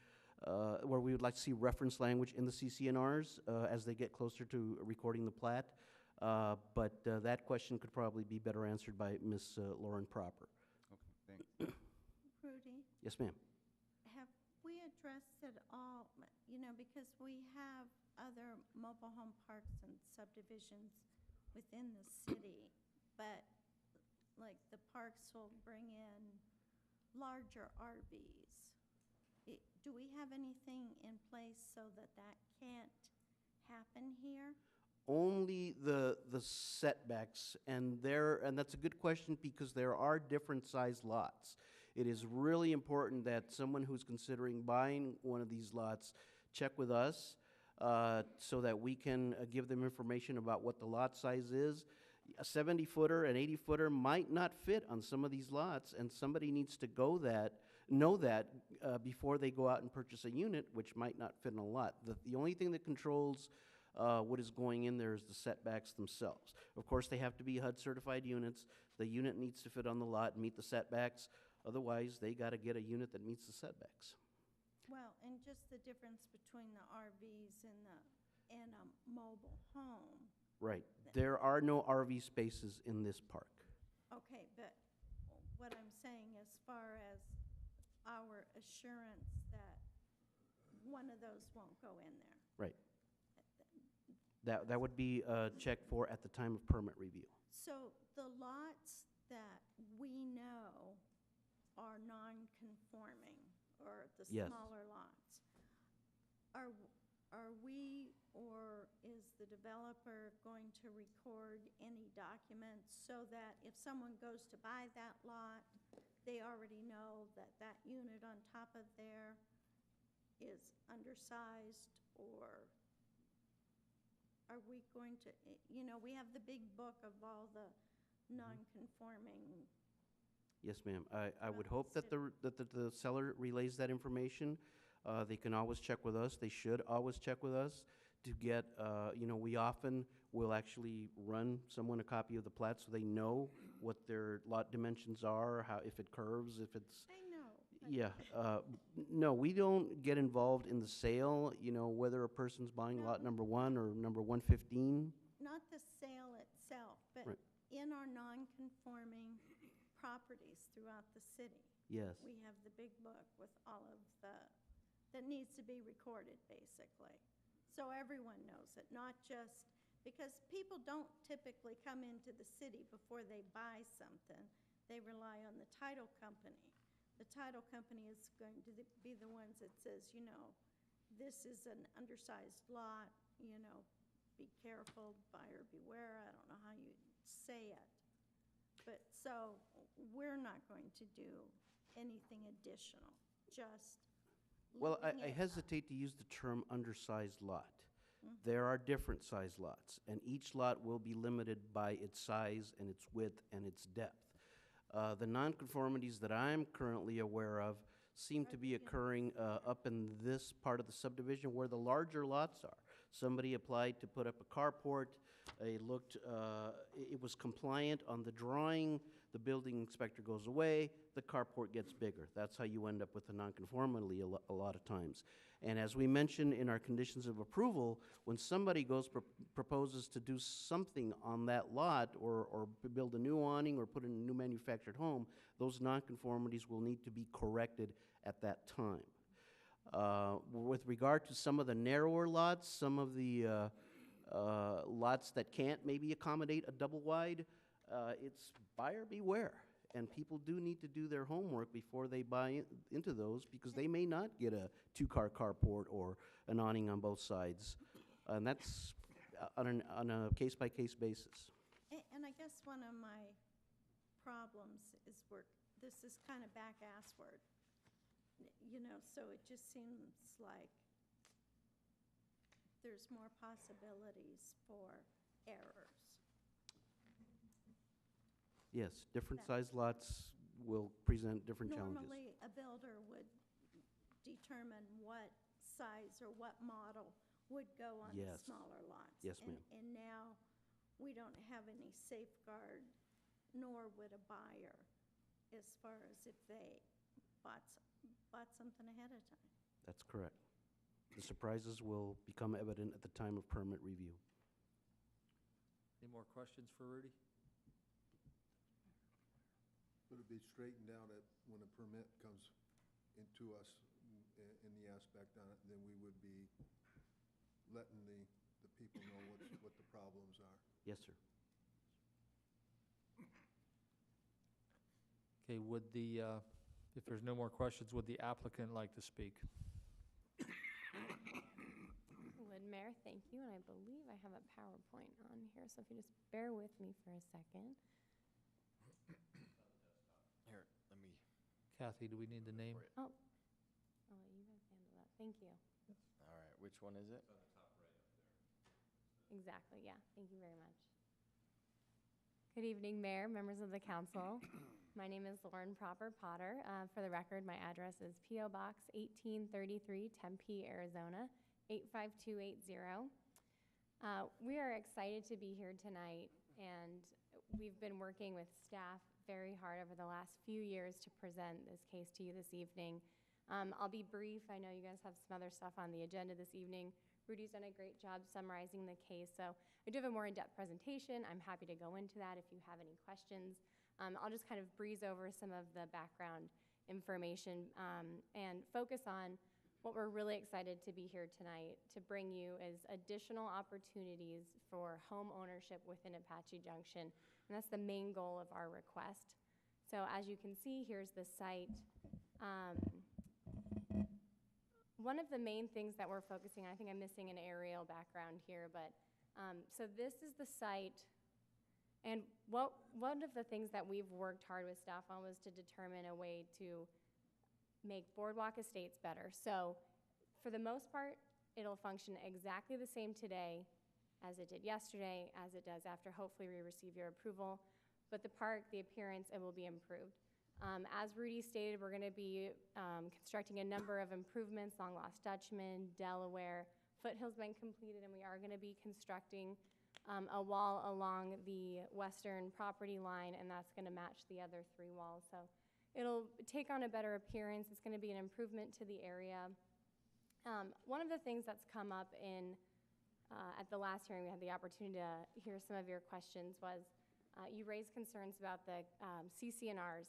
where we would like to see reference language in the CCNRs as they get closer to recording the plat. But that question could probably be better answered by Ms. Lauren Proper. Okay, thanks. Rudy, Yes, ma'am. have we addressed it all, because we have other mobile home parks and subdivisions within the city, but like the parks will bring in larger RVs. Do we have anything in place so that that can't happen here? Only the setbacks, and that's a good question because there are different size lots. It is really important that someone who's considering buying one of these lots check with us so that we can give them information about what the lot size is. A 70-footer, an 80-footer might not fit on some of these lots, and somebody needs to know that before they go out and purchase a unit, which might not fit in a lot. The only thing that controls what is going in there is the setbacks themselves. Of course, they have to be HUD-certified units. The unit needs to fit on the lot and meet the setbacks. Otherwise, they got to get a unit that meets the setbacks. Well, and just the difference between the RVs and a mobile home. Right. There are no RV spaces in this park. Okay, but what I'm saying as far as our assurance that one of those won't go in there. Right. That would be checked for at the time of permit review. So the lots that we know are non-conforming, or the Yes. smaller lots, are we or is the developer going to record any documents so that if someone goes to buy that lot, they already know that that unit on top of there is undersized, or are we going to, we have the big book of all the non-conforming. Yes, ma'am. I would hope that the seller relays that information. They can always check with us. They should always check with us to get, we often will actually run someone a copy of the plat so they know what their lot dimensions are, if it curves, if it's. I know. Yeah. No, we don't get involved in the sale, whether a person's buying lot number 1 or number 115. Not the sale itself, but Right. in our non-conforming properties throughout the city. Yes. We have the big book with all of that needs to be recorded, basically. So everyone knows it, not just, because people don't typically come into the city before they buy something. They rely on the title company. The title company is going to be the ones that says, this is an undersized lot, be careful, buyer beware. I don't know how you say it. But so we're not going to do anything additional, just Well, leaving I it hesitate to use the term undersized lot. There are different size lots, and each lot will be limited by its size and its width and its depth. The nonconformities that I'm currently aware of seem to be occurring up in this part of the subdivision where the larger lots are. Somebody applied to put up a carport. It was compliant on the drawing. the building inspector goes away, the carport gets bigger. That's how you end up with a nonconformity a lot of times. And as we mentioned in our conditions of approval, when somebody proposes to do something on that lot or build a new awning or put in a new manufactured home, those nonconformities will need to be corrected at that time. With regard to some of the narrower lots, some of the lots that can't maybe accommodate a double wide, it's buyer beware. And people do need to do their homework before they buy into those, because they may not get a two-car carport or an awning on both sides. And that's on a case-by-case basis. And I guess one of my problems is this is kind of back-assward. You know, so it just seems like there's more possibilities for errors. Yes, different size lots will present different challenges. Normally, a builder would determine what size or what model would go on the smaller lots. Yes, ma'am. And now, we don't have any safeguard, nor would a buyer, as far as if they bought something ahead of time. That's correct. The surprises will become evident at the time of permit review. Any more questions for Rudy? Would it be straightened out at when a permit comes into us in the aspect on it, then we would be letting the people know what the problems are? Yes, sir. Okay, would if there's no more questions, would the applicant like to speak? Would Mayor, thank you, and I believe I have a PowerPoint on here, so if you just bear with me for a second. Here, let me. Kathy, do we need the name? Oh, I'll let you guys handle that. Thank you. All right, which one is it? Exactly, yeah. Thank you very much. Good evening, Mayor, members of the council. My name is Lauren Proper Potter. For the record, my address is P.O. Box 1833, Tempe, Arizona, 85280. We are excited to be here tonight, and we've been working with staff very hard over the last few years to present this case to you this evening. I'll be brief. I know you guys have some other stuff on the agenda this evening. Rudy's done a great job summarizing the case, so I do have a more in-depth presentation. I'm happy to go into that if you have any questions. I'll just kind of breeze over some of the background information and focus on what we're really excited to be here tonight to bring you is additional opportunities for home ownership within Apache Junction, and that's the main goal of our request. So as you can see, here's the site. One of the main things that we're focusing on, I think I'm missing an aerial background here, but so this is the site, and one of the things that we've worked hard with staff on was to determine a way to make Boardwalk Estates better. So for the most part, it'll function exactly the same today as it did yesterday, as it does after hopefully we receive your approval. But the park, the appearance, it will be improved. As Rudy stated, we're going to be constructing a number of improvements along Lost Dutchman, Delaware. Foothill's been completed, and we are going to be constructing a wall along the western property line, and that's going to match the other three walls. So it'll take on a better appearance. It's going to be an improvement to the area. One of the things that's come up at the last hearing, we had the opportunity to hear some of your questions, was you raised concerns about the CC&Rs.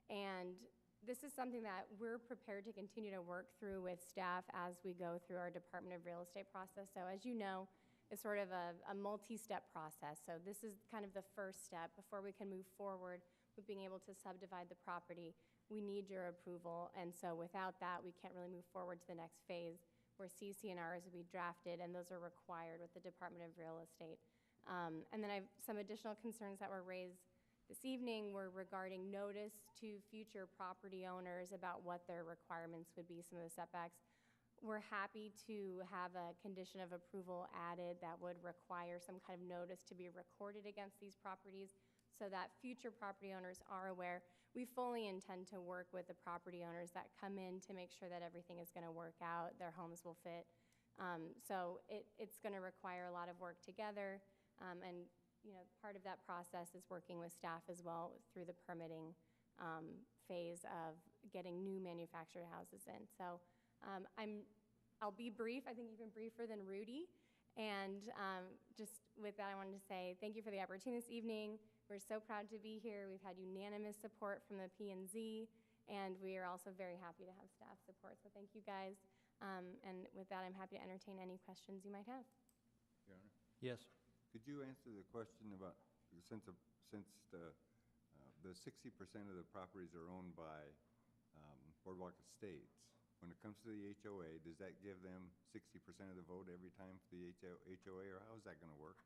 And this is something that we're prepared to continue to work through with staff as we go through our Department of Real Estate process. So as you know, it's sort of a multi-step process. So this is kind of the first step. Before we can move forward with being able to subdivide the property, we need your approval. And so without that, we can't really move forward to the next phase where CC&Rs will be drafted, and those are required with the Department of Real Estate. And then I have some additional concerns that were raised this evening were regarding notice to future property owners about what their requirements would be, some of the setbacks. We're happy to have a condition of approval added that would require some kind of notice to be recorded against these properties so that future property owners are aware. We fully intend to work with the property owners that come in to make sure that everything is going to work out, their homes will fit. So it's going to require a lot of work together. And part of that process is working with staff as well through the permitting phase of getting new manufactured houses in. So I'll be brief, I think even briefer than Rudy. And just with that, I wanted to say thank you for the opportunity this evening. We're so proud to be here. We've had unanimous support from the P&Z, and we are also very happy to have staff support. So thank you guys. And with that, I'm happy to entertain any questions you might have. Your Honor? Yes. Could you answer the question about, since the 60% of the properties are owned by Boardwalk Estates, when it comes to the HOA, does that give them 60% of the vote every time for the HOA, or how is that going to work?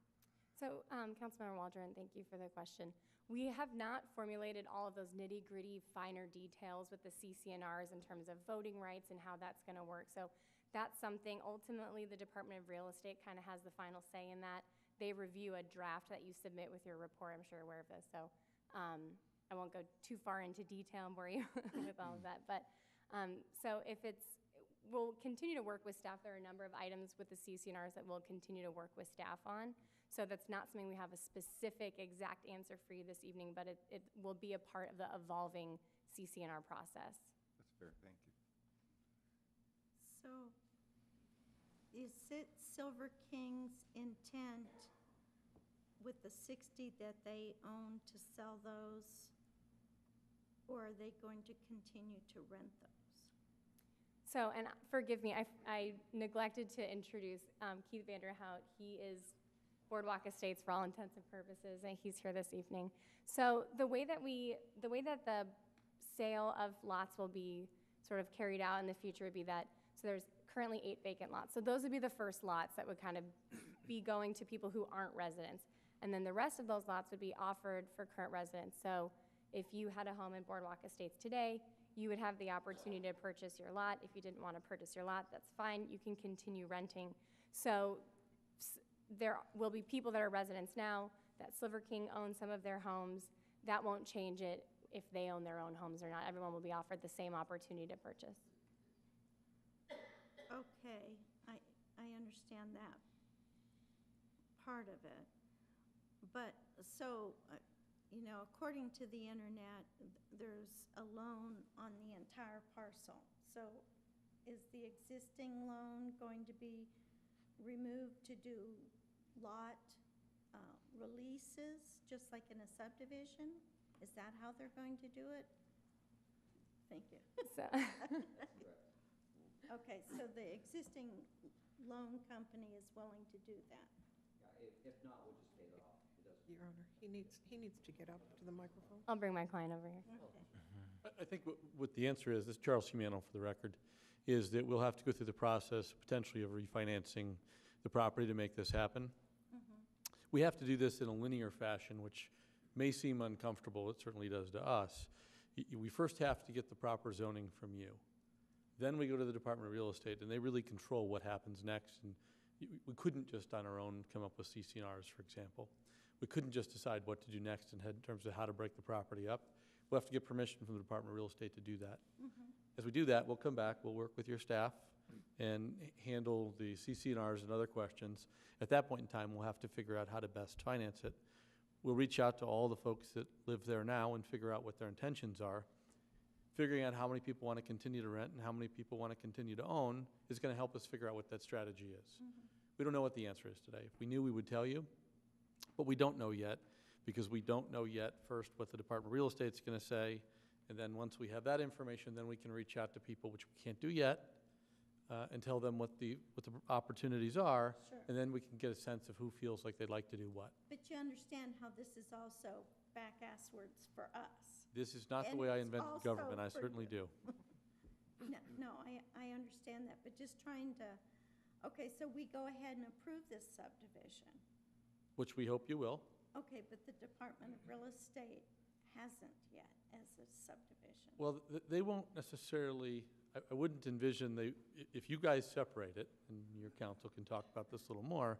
So, Councilmember Waldron, thank you for the question. We have not formulated all of those nitty-gritty, finer details with the CCNRs in terms of voting rights and how that's going to work. So that's something, ultimately, the Department of Real Estate kind of has the final say in that. They review a draft that you submit with your report. I'm sure you're aware of this. So I won't go too far into detail and bore you with all of that. But so if we'll continue to work with staff. There are a number of items with the CCNRs that we'll continue to work with staff on. So that's not something we have a specific exact answer for you this evening, but it will be a part of the evolving CCNR process. That's fair, thank you. So, is it Silver King's intent with the 60 that they own to sell those, or are they going to continue to rent those? So, and forgive me, I neglected to introduce Keith VanderHout. He is Boardwalk Estates for all intents and purposes, and he's here this evening. So the way that the sale of lots will be sort of carried out in the future would be that, so there's currently 8 vacant lots. So those would be the first lots that would kind of be going to people who aren't residents. And then the rest of those lots would be offered for current residents. So if you had a home in Boardwalk Estates today, you would have the opportunity to purchase your lot. If you didn't want to purchase your lot, that's fine. You can continue renting. So there will be people that are residents now that Silver King owns some of their homes. That won't change it if they own their own homes or not. Everyone will be offered the same opportunity to purchase. Okay, I understand that part of it. But so, according to the internet, there's a loan on the entire parcel. So is the existing loan going to be removed to do lot releases, just like in a subdivision? Is that how they're going to do it? Thank you. So okay, so the existing loan company is willing to do that? If not, we'll just pay it off. Your Honor, he needs to get up to the microphone. I'll bring my client over here. Okay. I think what the answer is, this is Charles Huellmantel for the record, is that we'll have to go through the process potentially of refinancing the property to make this happen. We have to do this in a linear fashion, which may seem uncomfortable. It certainly does to us. We first have to get the proper zoning from you. Then we go to the Department of Real Estate, and they really control what happens next. And we couldn't just on our own come up with CCNRs, for example. We couldn't just decide what to do next in terms of how to break the property up. We'll have to get permission from the Department of Real Estate to do that. As we do that, we'll come back, we'll work with your staff and handle the CCNRs and other questions. At that point in time, we'll have to figure out how to best finance it. We'll reach out to all the folks that live there now and figure out what their intentions are. Figuring out how many people want to continue to rent and how many people want to continue to own is going to help us figure out what that strategy is. We don't know what the answer is today. If we knew, we would tell you, but we don't know yet, because we don't know yet first what the Department of Real Estate is going to say, and then once we have that information, then we can reach out to people, which we can't do yet, and tell them what the opportunities are, Sure. and then we can get a sense of who feels like they'd like to do what. But you understand how this is also back-asswards for us. This is not the And way I it's invented also government, I for certainly you. do. No, I understand that, but just trying to, okay, so we go ahead and approve this subdivision. Which we hope you will. Okay, but the Department of Real Estate hasn't yet as a subdivision. Well, they won't necessarily, I wouldn't envision if you guys separate it, and your council can talk about this a little more,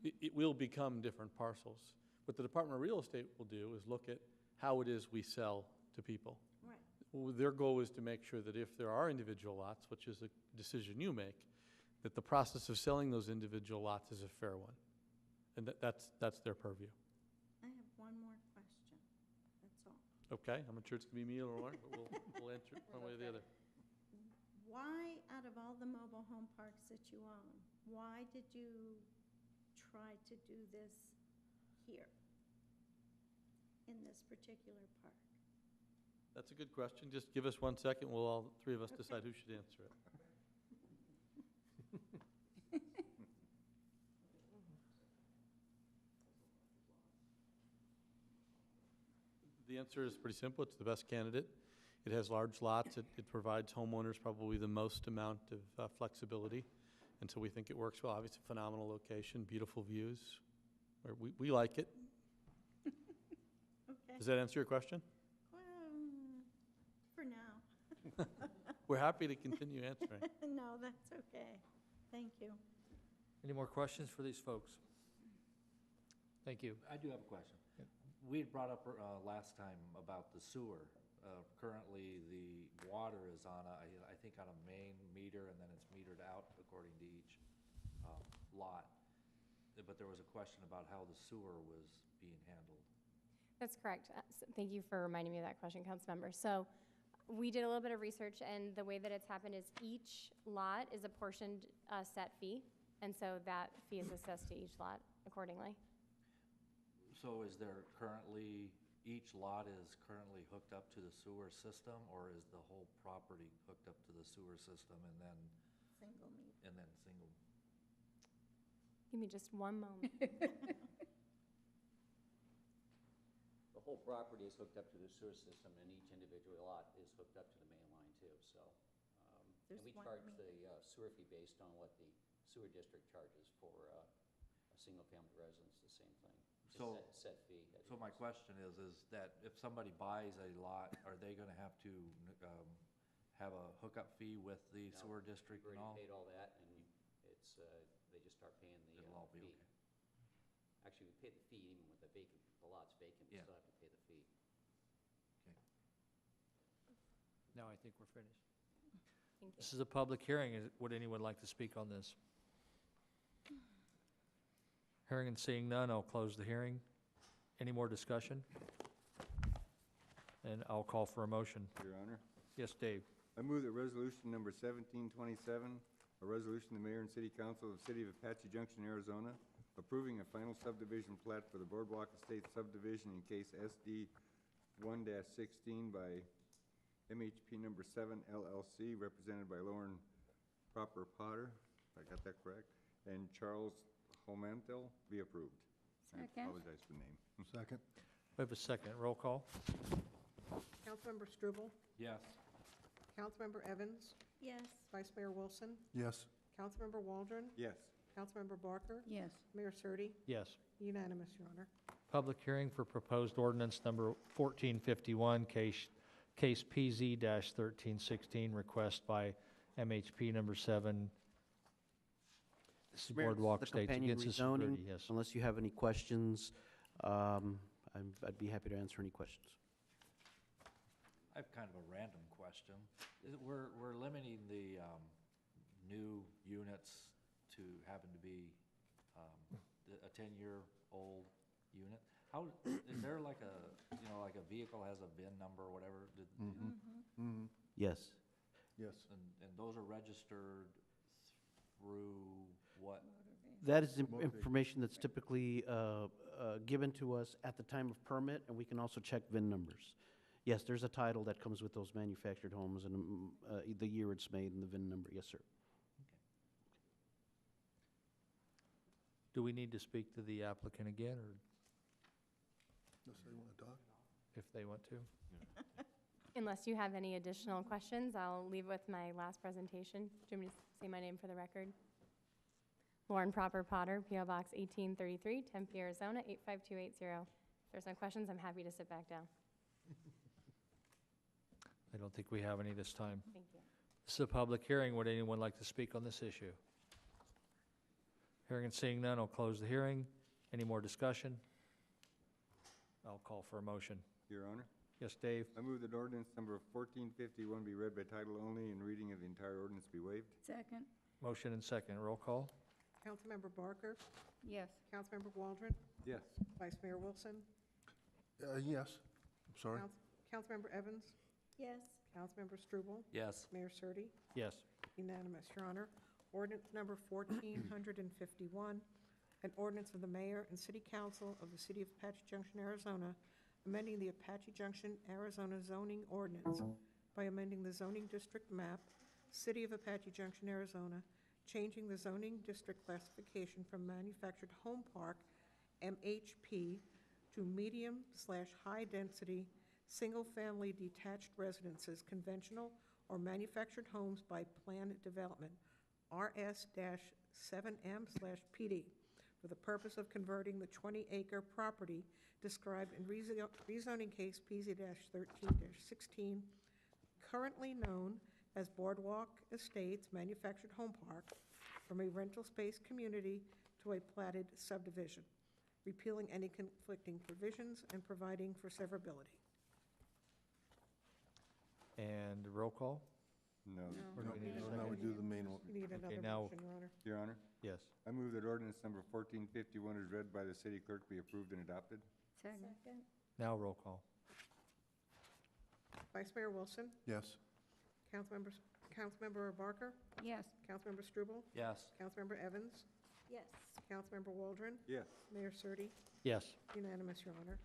it will become different parcels. What the Department of Real Estate will do is look at how it is we sell to people. Right. Well, their goal is to make sure that if there are individual lots, which is a decision you make, that the process of selling those individual lots is a fair one. And that's their purview. Okay, I'm not sure it's going to be me or Lauren, but we'll answer it one way or the other. Why, out of all the mobile home parks that you own, why did you try to do this here, in this particular park? That's a good question. Just give us 1 second. We'll all three of us decide who should answer it. The answer is pretty simple. It's the best candidate. It has large lots. It provides homeowners probably the most amount of flexibility. And so we think it works well. Obviously, phenomenal location, beautiful views. We like it. Okay. Does that answer your question? For now. We're happy to continue answering. No, that's okay. Thank you. Any more questions for these folks? Thank you. I do have a question. We had brought up last time about the sewer. Currently, the water is on I think on a main meter, and then it's metered out according to each lot. But there was a question about how the sewer was being handled. That's correct. Thank you for reminding me of that question, Councilmember. So we did a little bit of research, and the way that it's happened is each lot is apportioned a set fee, and so that fee is assessed to each lot accordingly. So is there currently, each lot is currently hooked up to the sewer system, or is the whole property hooked up to the sewer system and then? Single meter. And then single? Give me just one moment. The whole property is hooked up to the sewer system, and each individual lot is hooked up to the main line too, so. And we charge the sewer fee based on what the sewer district charges for a single-family residence, the same thing. It's a set fee. So my question is that if somebody buys a lot, are they gonna have to have a hookup fee with the sewer district and all? We've already paid all that, and it's, they just start paying the It'll all be fee. okay. Actually, we pay the fee even with the lot's vacant, we still have to pay the fee. Okay. Now I think we're finished. Thank you. This is a public hearing. Would anyone like to speak on this? Hearing and seeing none, I'll close the hearing. Any more discussion? And I'll call for a motion. Your Honor. Yes, Dave. I move that resolution number 1727, a resolution of the mayor and city council of the city of Apache Junction, Arizona, approving a final subdivision plat for the Boardwalk Estates Subdivision in case SD 1-16 by MHP number 7 LLC, represented by Lauren Proper Potter, I got that correct, and Charles Huellmantel, be approved. I Second. apologize for the name. Second. We have a second. Roll call. Councilmember Struble, Yes. Councilmember Evans, Yes. Vice Mayor Wilson, Yes. Councilmember Waldron, Yes. Councilmember Barker, Yes. Mayor Surtee, Yes. unanimous, Your Honor. Public hearing for proposed ordinance number 1451, case PZ-1316, request by MHP number 7. This is Mayor, Boardwalk the Estates companion against the rezoning, security, yes. Unless you have any questions, I'd be happy to answer any questions. I have kind of a random question. We're limiting the new units to happen to be a 10-year-old unit. How, is there like like a vehicle has a VIN number or whatever? Yes. Yes. And those are registered through what? That is information that's typically given to us at the time of permit, and we can also check VIN numbers. Yes, there's a title that comes with those manufactured homes, and the year it's made and the VIN number. Yes, sir. Do we need to speak to the applicant again, or Unless they want to talk? if they want to? Unless you have any additional questions, I'll leave with my last presentation. Do you want me to say my name for the record? Lauren Proper Potter, P.O. Box 1833, Tempe, Arizona, 85280. If there's no questions, I'm happy to sit back down. I don't think we have any this time. Thank you. This is a public hearing. Would anyone like to speak on this issue? Hearing and seeing none, I'll close the hearing. Any more discussion? I'll call for a motion. Your Honor. Yes, Dave? I move that ordinance number 1451 be read by title only and reading of the entire ordinance be waived. Second. Motion and second. Roll call? Councilmember Barker, Yes. Councilmember Waldron, Yes. Vice Mayor Wilson, Yes. I'm sorry. Councilmember Evans? Yes. Councilmember Struble? Yes. Mayor Surtee? Yes. Unanimous, Your Honor. Ordinance number 1451, an ordinance of the mayor and city council of the city of Apache Junction, Arizona, amending the Apache Junction, Arizona zoning ordinance by amending the zoning district map, city of Apache Junction, Arizona, changing the zoning district classification from manufactured home park, MHP, to medium/high-density, single-family detached residences, conventional or manufactured homes by planned development, RS-7M/PD, for the purpose of converting the 20-acre property described in rezoning case PZ-13-16, currently known as Boardwalk Estates Manufactured Home Park, from a rental space community to a platted subdivision, repealing any conflicting provisions and providing for severability. And roll call? No. Or do we need a Now second? we do the main one. You need another now- motion, Your Honor. Your Honor, Yes. I move that ordinance number 1451 is read by the city clerk be approved and adopted. Second. Now roll call. Vice Mayor Wilson? Yes. Councilmember Barker? Yes. Councilmember Struble? Yes. Councilmember Evans? Yes. Councilmember Waldron? Yes. Mayor Surtee? Yes. Unanimous, Your Honor.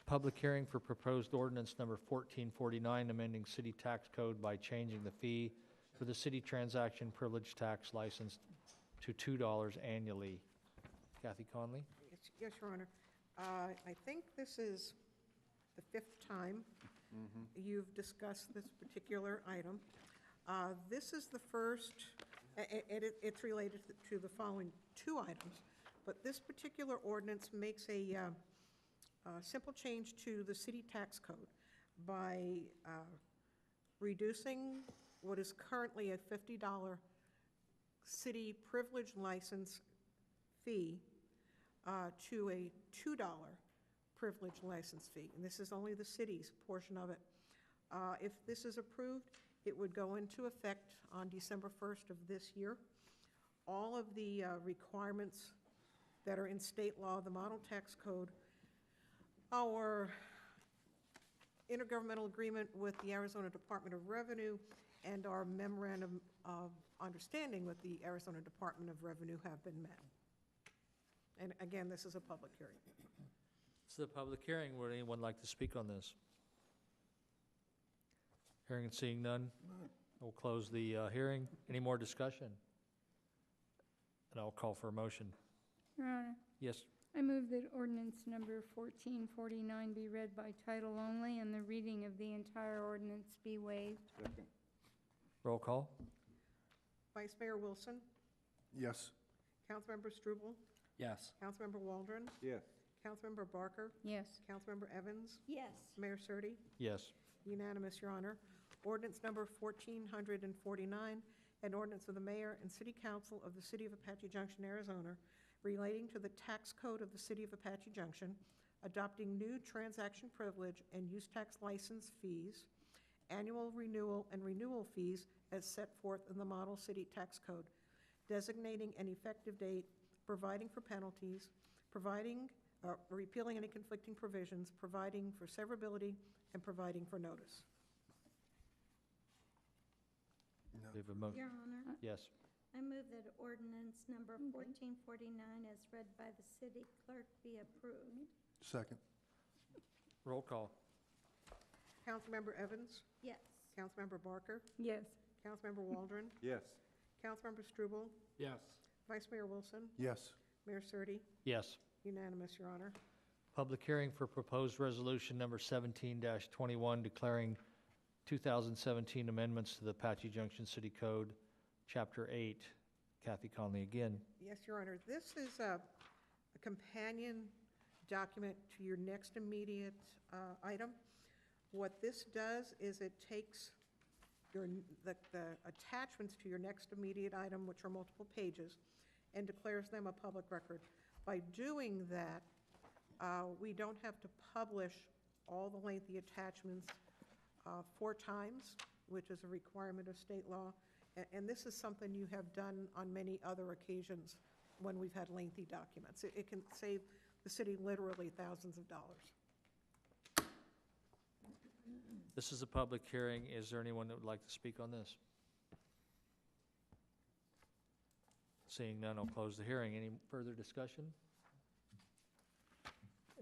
Public hearing for proposed ordinance number 1449, amending city tax code by changing the fee for the city transaction privilege tax license to $2 annually. Kathy Conley? Yes, Your Honor. I think this is the fifth time you've discussed this particular item. This is the first, it's related to the following two items, but this particular ordinance makes a simple change to the city tax code by reducing what is currently a $50 city privilege license fee to a $2 privilege license fee. And this is only the city's portion of it. If this is approved, it would go into effect on December 1st of this year. All of the requirements that are in state law, the model tax code, our intergovernmental agreement with the Arizona Department of Revenue, and our memorandum of understanding with the Arizona Department of Revenue have been met. And again, this is a public hearing. This is a public hearing. Would anyone like to speak on this? Hearing and seeing none, we'll close the hearing. Any more discussion? And I'll call for a motion. Your Honor, Yes. I move that ordinance number 1449 be read by title only and the reading of the entire ordinance be waived. Second. Roll call? Vice Mayor Wilson? Yes. Councilmember Struble? Yes. Councilmember Waldron? Yes. Councilmember Barker? Yes. Councilmember Evans? Yes. Mayor Surtee? Yes. Unanimous, Your Honor. Ordinance number 1449, an ordinance of the mayor and city council of the city of Apache Junction, Arizona, relating to the tax code of the city of Apache Junction, adopting new transaction privilege and use tax license fees, annual renewal and renewal fees as set forth in the model city tax code, designating an effective date, providing for penalties, repealing any conflicting provisions, providing for severability, and providing for notice. We have a motion. Your Honor, Yes. I move that ordinance number 1449 as read by the city clerk be approved. Second. Roll call? Councilmember Evans? Yes. Councilmember Barker? Yes. Councilmember Waldron? Yes. Councilmember Struble? Yes. Vice Mayor Wilson? Yes. Mayor Surtee? Yes. Unanimous, Your Honor. Public hearing for proposed resolution number 17-21, declaring 2017 amendments to the Apache Junction City Code, Chapter 8. Kathy Conley again. Yes, Your Honor. This is a companion document to your next immediate item. What this does is it takes the attachments to your next immediate item, which are multiple pages, and declares them a public record. By doing that, we don't have to publish all the lengthy attachments 4 times, which is a requirement of state law. And this is something you have done on many other occasions when we've had lengthy documents. It can save the city literally thousands of dollars. This is a public hearing. Is there anyone that would like to speak on this? Seeing none, I'll close the hearing. Any further discussion?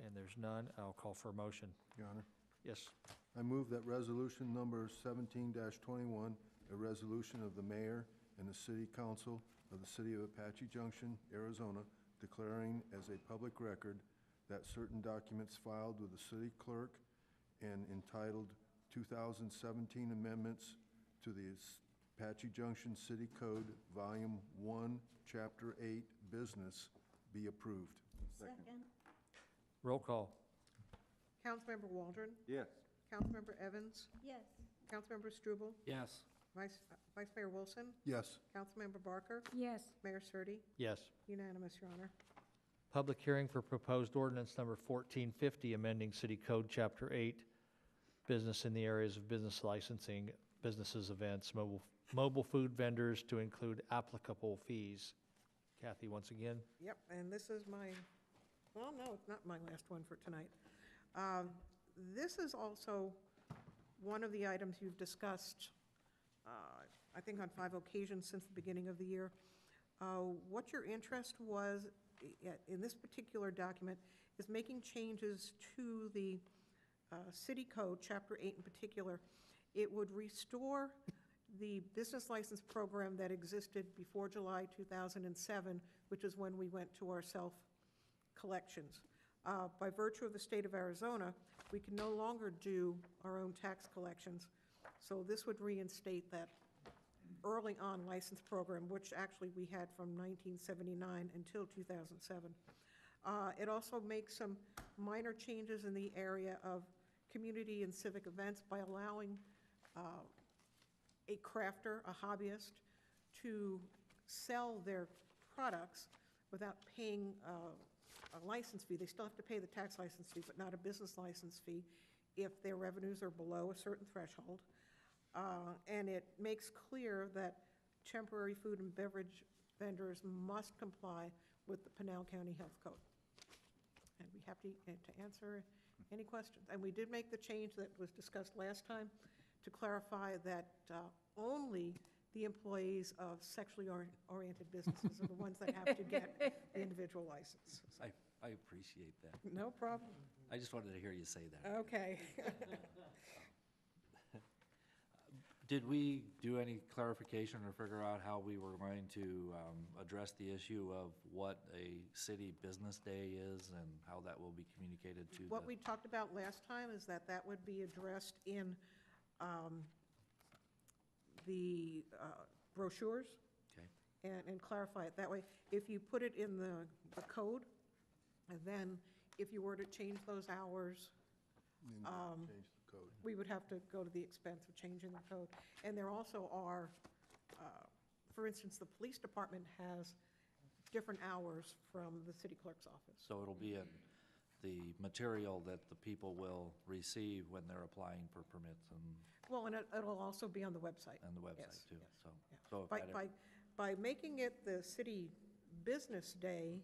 And there's none. I'll call for a motion. Your Honor, Yes. I move that resolution number 17-21, a resolution of the mayor and the city council of the city of Apache Junction, Arizona, declaring as a public record that certain documents filed with the city clerk and entitled 2017 Amendments to the Apache Junction City Code, Volume 1, Chapter 8, Business, be approved. Second. Roll call. Councilmember Waldron, Yes. Councilmember Evans, Yes. Councilmember Struble, Yes. Vice Mayor Wilson, Yes. Councilmember Barker, Yes. Mayor Surtee, Yes. unanimous, Your Honor. Public hearing for proposed ordinance number 1450, amending City Code Chapter 8, business in the areas of business licensing, businesses, events, mobile food vendors to include applicable fees. Kathy, once again. Yep, and this is my, well, no, it's not my last one for tonight. This is also one of the items you've discussed, I think on 5 occasions since the beginning of the year. What your interest was in this particular document is making changes to the City Code, Chapter 8 in particular. It would restore the business license program that existed before July 2007, which is when we went to our self-collections. By virtue of the state of Arizona, we can no longer do our own tax collections. So this would reinstate that early on license program, which actually we had from 1979 until 2007. It also makes some minor changes in the area of community and civic events by allowing a crafter, a hobbyist, to sell their products without paying a license fee. They still have to pay the tax license fee, but not a business license fee if their revenues are below a certain threshold. And it makes clear that temporary food and beverage vendors must comply with the Pinal County Health Code. And we'd be happy to answer any questions. And we did make the change that was discussed last time to clarify that only the employees of sexually oriented businesses are the ones that have to get the individual license. So, I appreciate that. no problem. I just wanted to hear you say that. Okay. Did we do any clarification or figure out how we were going to address the issue of what a city business day is and how that will be communicated to What we talked about last time is that that would be addressed in the brochures. Okay. And clarify it that way. If you put it in the code, and then if you were to change those hours, Change the code. we would have to go to the expense of changing the code. And there also are, for instance, the police department has different hours from the city clerk's office. So it'll be in the material that the people will receive when they're applying for permits and Well, and it'll also be on the website. the website Yes, too, yes, so. yeah. So if By, that by, by making it the city business day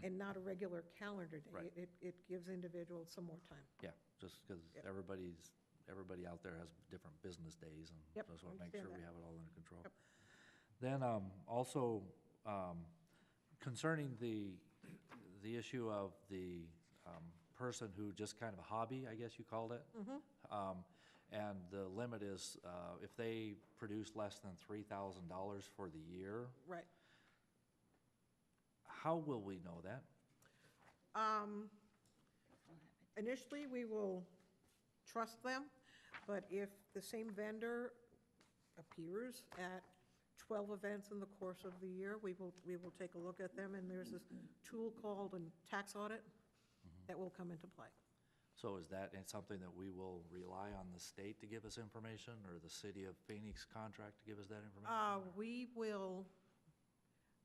and not a regular calendar day, Right. it gives individuals some more time. Yeah, just because Yep. everybody out there has different business days, and Yep, just want to make understand sure we that. have it all under control. Yep. Then also concerning the issue of the person who just kind of a hobby, I guess you called it. And the limit is if they produce less than $3,000 for the year. Right. How will we know that? Initially, we will trust them, but if the same vendor appears at 12 events in the course of the year, we will take a look at them, and there's this tool called a tax audit that will come into play. So is that something that we will rely on the state to give us information, or the city of Phoenix contract to give us that information? We will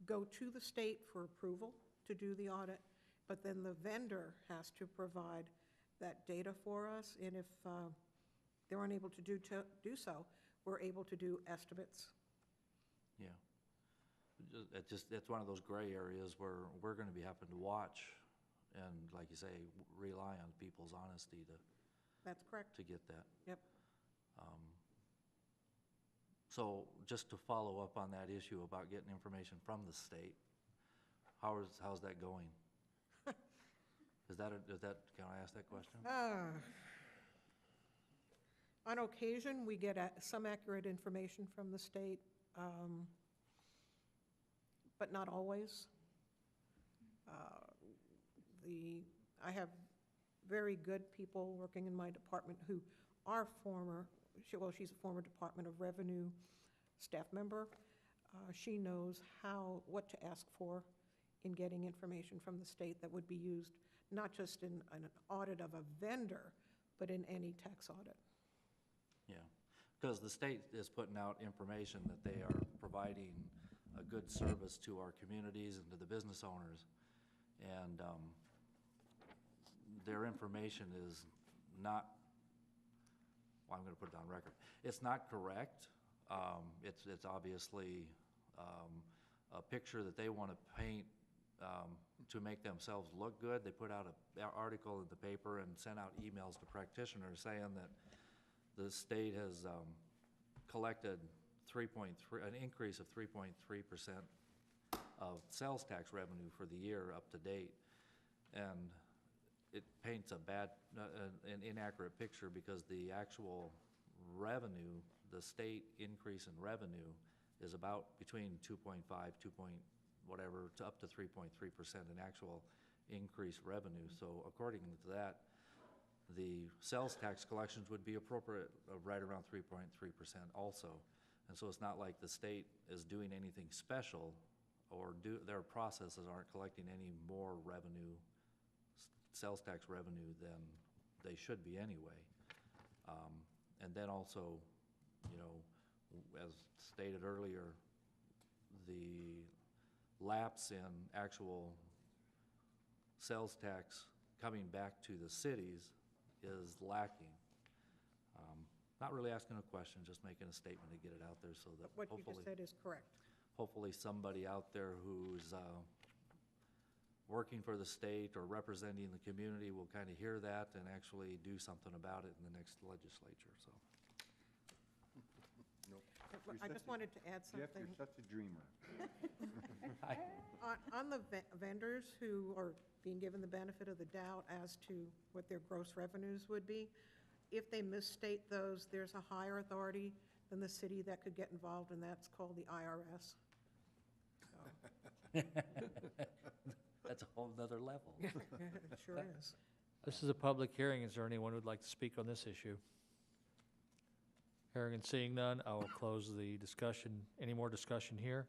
go to the state for approval to do the audit, but then the vendor has to provide that data for us, and if they're unable to do so, we're able to do estimates. Yeah. It's one of those gray areas where we're gonna be having to watch and, like you say, rely on people's honesty to That's correct. to get that. Yep. So just to follow up on that issue about getting information from the state, how's that going? Can I ask that question? On occasion, we get some accurate information from the state, but not always. I have very good people working in my department who are she's a former Department of Revenue staff member. She knows what to ask for in getting information from the state that would be used not just in an audit of a vendor, but in any tax audit. Yeah, because the state is putting out information that they are providing a good service to our communities and to the business owners. And their information is not, well, I'm going to put it on record. It's not correct. It's obviously a picture that they want to paint to make themselves look good. They put out an article in the paper and sent out emails to practitioners saying that the state has collected an increase of 3.3% of sales tax revenue for the year up to date. And it paints an inaccurate picture because the actual revenue, the state increase in revenue is about between 2.5, whatever, to up to 3.3% in actual increased revenue. So according to that, the sales tax collections would be appropriate right around 3.3% also. And so it's not like the state is doing anything special, or their processes aren't collecting any more revenue, sales tax revenue, than they should be anyway. And then also, as stated earlier, the lapse in actual sales tax coming back to the cities is lacking. Not really asking a question, just making a statement to get it out there so that What you just said is correct. hopefully somebody out there who's working for the state or representing the community will kind of hear that and actually do something about it in the next legislature, so. I just wanted to add something. Jeff, you're such a dreamer. On the vendors who are being given the benefit of the doubt as to what their gross revenues would be, if they misstate those, there's a higher authority than the city that could get involved, and that's called the IRS. That's a whole nother level. It sure is. This is a public hearing. Is there anyone who'd like to speak on this issue? Hearing and seeing none, I will close the discussion. Any more discussion here?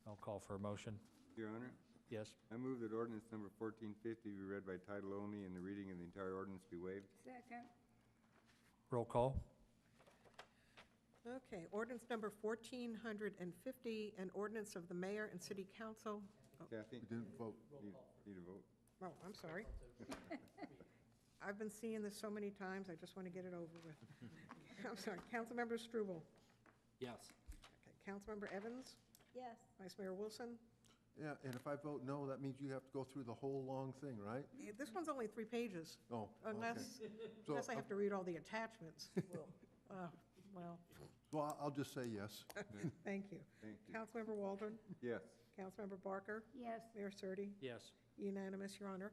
I'll call for a motion. Your Honor? Yes. I move that ordinance number 1450 be read by title only and the reading of the entire ordinance be waived. Second. Roll call. Okay, ordinance number 1450, an ordinance of the mayor and city council. Kathy? We didn't vote. Need a vote? Oh, I'm sorry. I've been seeing this so many times, I just want to get it over with. I'm sorry, Councilmember Struble. Yes. Okay, Councilmember Evans, Yes. Vice Mayor Wilson. Yeah, and if I vote no, that means you have to go through the whole long thing, right? This one's only 3 pages, Oh, okay. unless So, I have to read all the attachments. Well, So I'll just say yes. thank you. Thank you. Councilmember Waldron, Yes. Councilmember Barker, Yes. Mayor Surtee. Yes. Unanimous, Your Honor.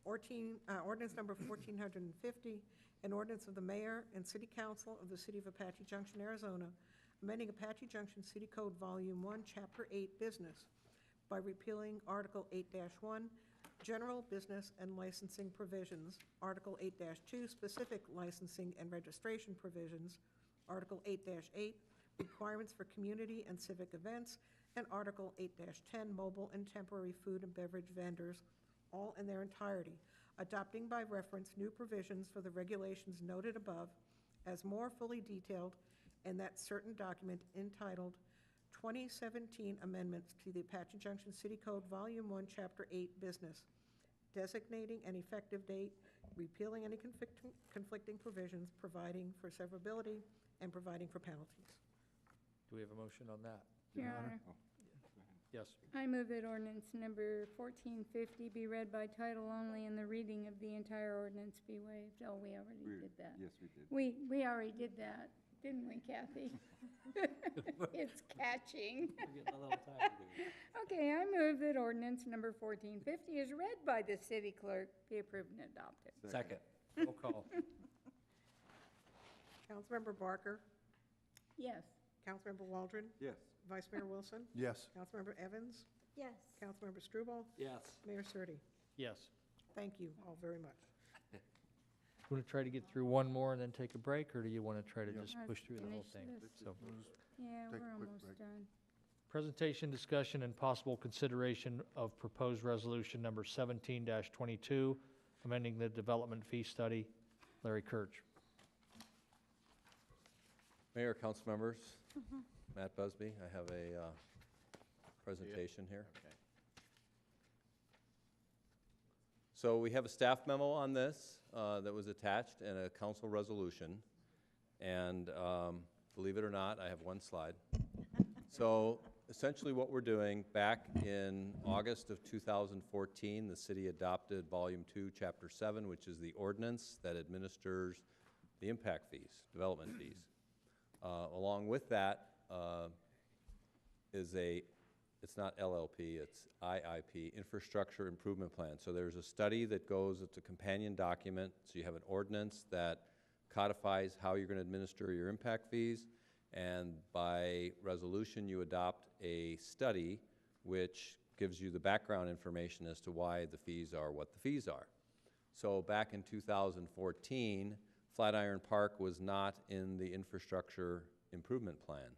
Ordinance number 1450, an ordinance of the mayor and city council of the city of Apache Junction, Arizona, amending Apache Junction City Code, Volume 1, Chapter 8, Business, by repealing Article 8-1, General Business and Licensing Provisions, Article 8-2, Specific Licensing and Registration Provisions, Article 8-8, Requirements for Community and Civic Events, and Article 8-10, Mobile and Temporary Food and Beverage Vendors, all in their entirety, adopting by reference new provisions for the regulations noted above as more fully detailed in that certain document entitled 2017 Amendments to the Apache Junction City Code, Volume 1, Chapter 8, Business, designating an effective date, repealing any conflicting provisions, providing for severability, and providing for penalties. Do we have a motion on that? Your Honor. Yes. I move that ordinance number 1450 be read by title only and the reading of the entire ordinance be waived. Oh, we already did that. Yes, we did. We already did that, didn't we, Kathy? It's catching. Okay, I move that ordinance number 1450 is read by the city clerk, be approved and adopted. Second. Roll call. Councilmember Barker, Yes. Councilmember Waldron, Yes. Vice Mayor Wilson, Yes. Councilmember Evans, Yes. Councilmember Struble, Yes. Mayor Surtee. Yes. Thank you all very much. Want to try to get through one more and then take a break, or do you want to try to Yeah. just Let's push through the whole finish thing? this. So, Yeah, Take a we're quick almost break. done. presentation, discussion, and possible consideration of proposed resolution number 17-22, amending the development fee study. Larry Kirch. Mayor, council members, Matt Busby, I have a presentation here. So we have a staff memo on this that was attached and a council resolution. And believe it or not, I have one slide. So essentially what we're doing, back in August of 2014, the city adopted Volume 2, Chapter 7, which is the ordinance that administers the impact fees, development fees. Along with that is it's not LLP, it's IIP, Infrastructure Improvement Plan. So there's a study that goes, it's a companion document, so you have an ordinance that codifies how you're going to administer your impact fees, and by resolution you adopt a study which gives you the background information as to why the fees are what the fees are. So back in 2014, Flatiron Park was not in the infrastructure improvement plan.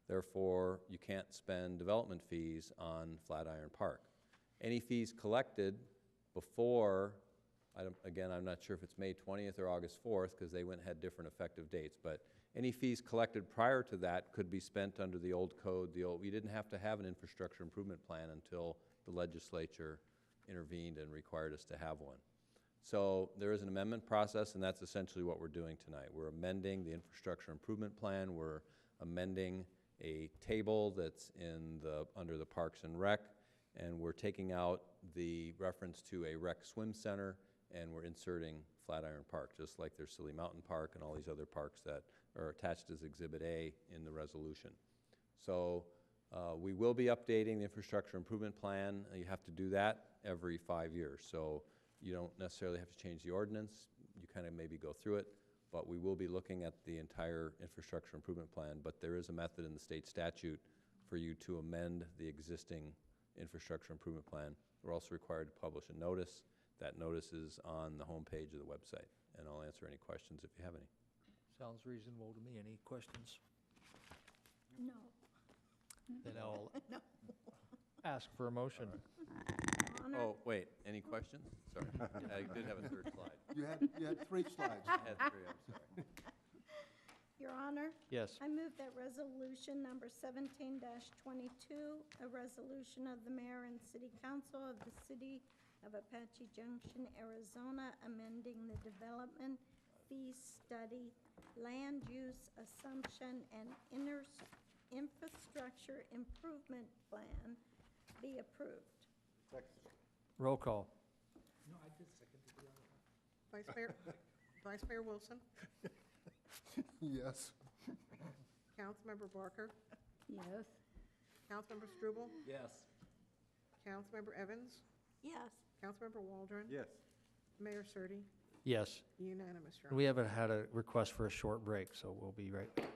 Therefore, you can't spend development fees on Flatiron Park. Any fees collected before, again, I'm not sure if it's May 20th or August 4th because they had different effective dates, but any fees collected prior to that could be spent under the old code. We didn't have to have an infrastructure improvement plan until the legislature intervened and required us to have one. So there is an amendment process, and that's essentially what we're doing tonight. We're amending the infrastructure improvement plan. We're amending a table that's under the Parks and Rec, and we're taking out the reference to a rec swim center, and we're inserting Flatiron Park, just like there's Silly Mountain Park and all these other parks that are attached as Exhibit A in the resolution. So we will be updating the infrastructure improvement plan. You have to do that every 5 years. So you don't necessarily have to change the ordinance. You kind of maybe go through it, but we will be looking at the entire infrastructure improvement plan. But there is a method in the state statute for you to amend the existing infrastructure improvement plan. We're also required to publish a notice. That notice is on the homepage of the website, and I'll answer any questions if you have any. Sounds reasonable to me. Any questions? No. Then I'll No. ask for a motion. Honor. Oh, wait, any questions? Sorry, I did have a third slide. You had 3 slides. I had 3, I'm sorry. Your Honor, Yes. I move that resolution number 17-22, a resolution of the mayor and city council of the city of Apache Junction, Arizona, amending the development fee study, land use assumption, and infrastructure improvement plan be approved. Roll call. Vice Mayor Wilson, Yes. Councilmember Barker, Yes. Councilmember Struble, Yes. Councilmember Evans, Yes. Councilmember Waldron, Yes. Mayor Surtee. Yes. Unanimous, Your Honor. We haven't had a request for a short break, so we'll be right back.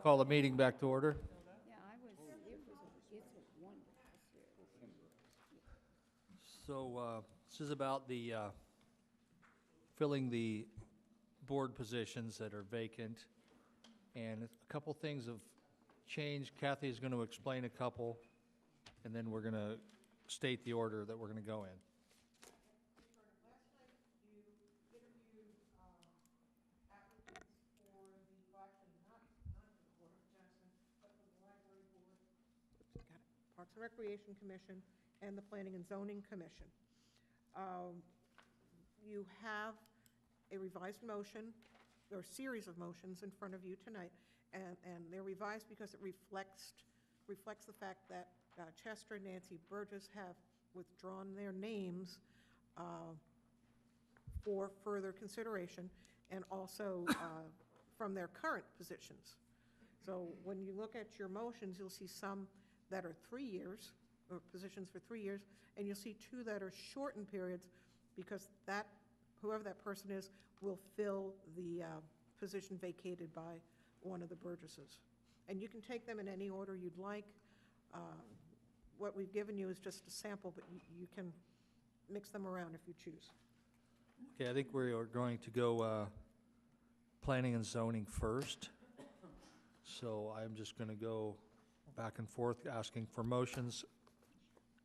Call the meeting back to order. Yeah, it's one So this is about the filling the board positions that are vacant. And a couple things have changed. Kathy is going to explain a couple, and then we're going to state the order that we're going to go in. Parks and Recreation Commission and the Planning and Zoning Commission. You have a revised motion, or a series of motions in front of you tonight, and they're revised because it reflects the fact that Chester and Nancy Burgess have withdrawn their names for further consideration, and also from their current positions. So when you look at your motions, you'll see some that are 3 years, or positions for 3 years, and you'll see two that are shortened periods, because whoever that person is will fill the position vacated by one of the Burgesses. And you can take them in any order you'd like. What we've given you is just a sample, but you can mix them around if you choose. Okay, I think we are going to go planning and zoning first. So I'm just going to go back and forth, asking for motions.